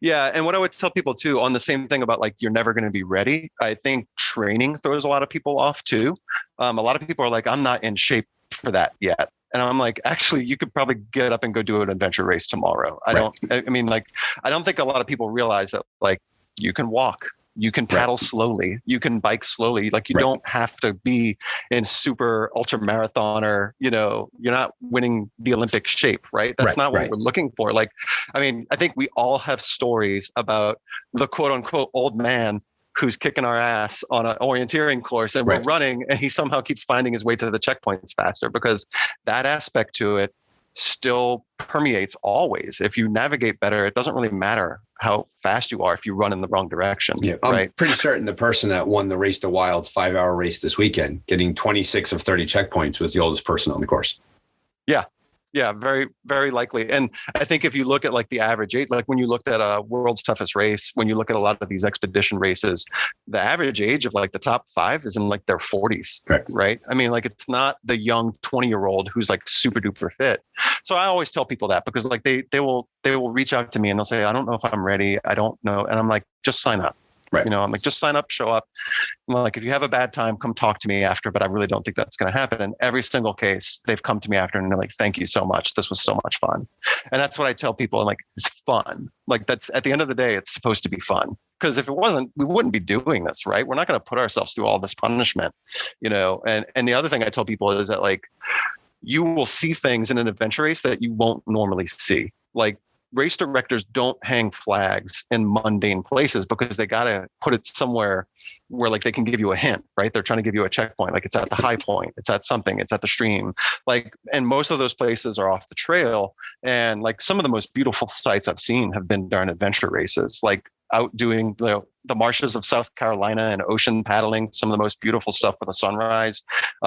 Yeah. And what I would tell people too, on the same thing about like, you're never going to be ready. I think training throws a lot of people off too. A lot of people are like, I'm not in shape for that yet. And I'm like, actually, you could probably get up and go do an adventure race tomorrow. I don't think a lot of people realize that like you can walk, you can paddle slowly, you can bike slowly. Like you don't have to be in super ultra marathon or, you're not winning the Olympic shape, right? That's not what we're looking for. Like, I think we all have stories about the quote unquote old man who's kicking our ass on an orienteering course, and we're running and he somehow keeps finding his way to the checkpoints faster, because that aspect to it still permeates always. If you navigate better, it doesn't really matter how fast you are if you run in the wrong direction. Yeah, I'm pretty certain the person that won the Race to Wild's 5-hour race this weekend, getting 26 of 30 checkpoints, was the oldest person on the course. Yeah, very, very likely. And I think if you look at like the average age, like when you looked at World's Toughest Race, when you look at a lot of these expedition races, the average age of like the top 5 is in like their 40s, right? I mean, like it's not the young 20-year-old who's like super duper fit. So I always tell people that, because like they will reach out to me and they'll say, I don't know if I'm ready. I don't know. And I'm like, just sign up. I'm like, just sign up, show up. I'm like, if you have a bad time, come talk to me after, but I really don't think that's going to happen. And every single case, they've come to me after and they're like, thank you so much. This was so much fun. And that's what I tell people. I'm like, it's fun. Like that's at the end of the day, it's supposed to be fun. Because if it wasn't, we wouldn't be doing this, right? We're not going to put ourselves through all this punishment, and the other thing I tell people is that like, you will see things in an adventure race that you won't normally see. Like, race directors don't hang flags in mundane places because they got to put it somewhere where like they can give you a hint, right? They're trying to give you a checkpoint. Like it's at the high point, it's at something, it's at the stream. Like, and most of those places are off the trail. And like some of the most beautiful sights I've seen have been during adventure races, like out doing the marshes of South Carolina and ocean paddling, some of the most beautiful stuff with a sunrise.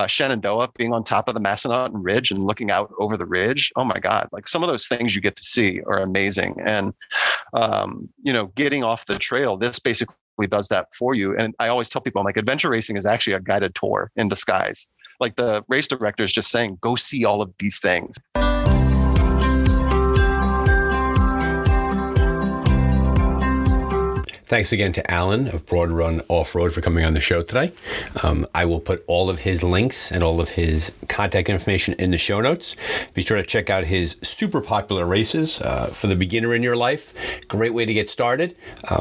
Shenandoah, being on top of the Massanutten Ridge and looking out over the ridge. Oh my God, like some of those things you get to see are amazing. And, getting off the trail, this basically does that for you. And I always tell people, I'm like, adventure racing is actually a guided tour in disguise. Like the race director is just saying, go see all of these things. Thanks again to Alan of Broad Run Off-Road for coming on the show today. I will put all of his links and all of his contact information in the show notes. Be sure to check out his super popular races for the beginner in your life. Great way to get started.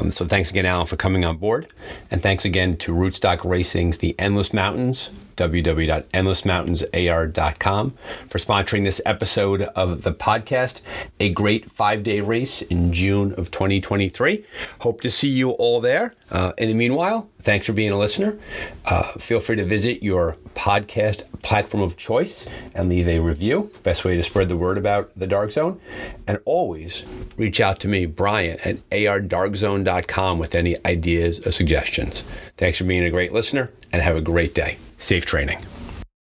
So thanks again, Alan, for coming on board. And thanks again to Rootstock Racing's The Endless Mountains, www.endlessmountainsar.com, for sponsoring this episode of the podcast. A great 5-day race in June of 2023. Hope to see you all there. In the meanwhile, thanks for being a listener. Feel free to visit your podcast platform of choice and leave a review. Best way to spread the word about the Dark Zone. And always reach out to me, Brian, at ardarkzone.com with any ideas or suggestions. Thanks for being a great listener, and have a great day. Safe training.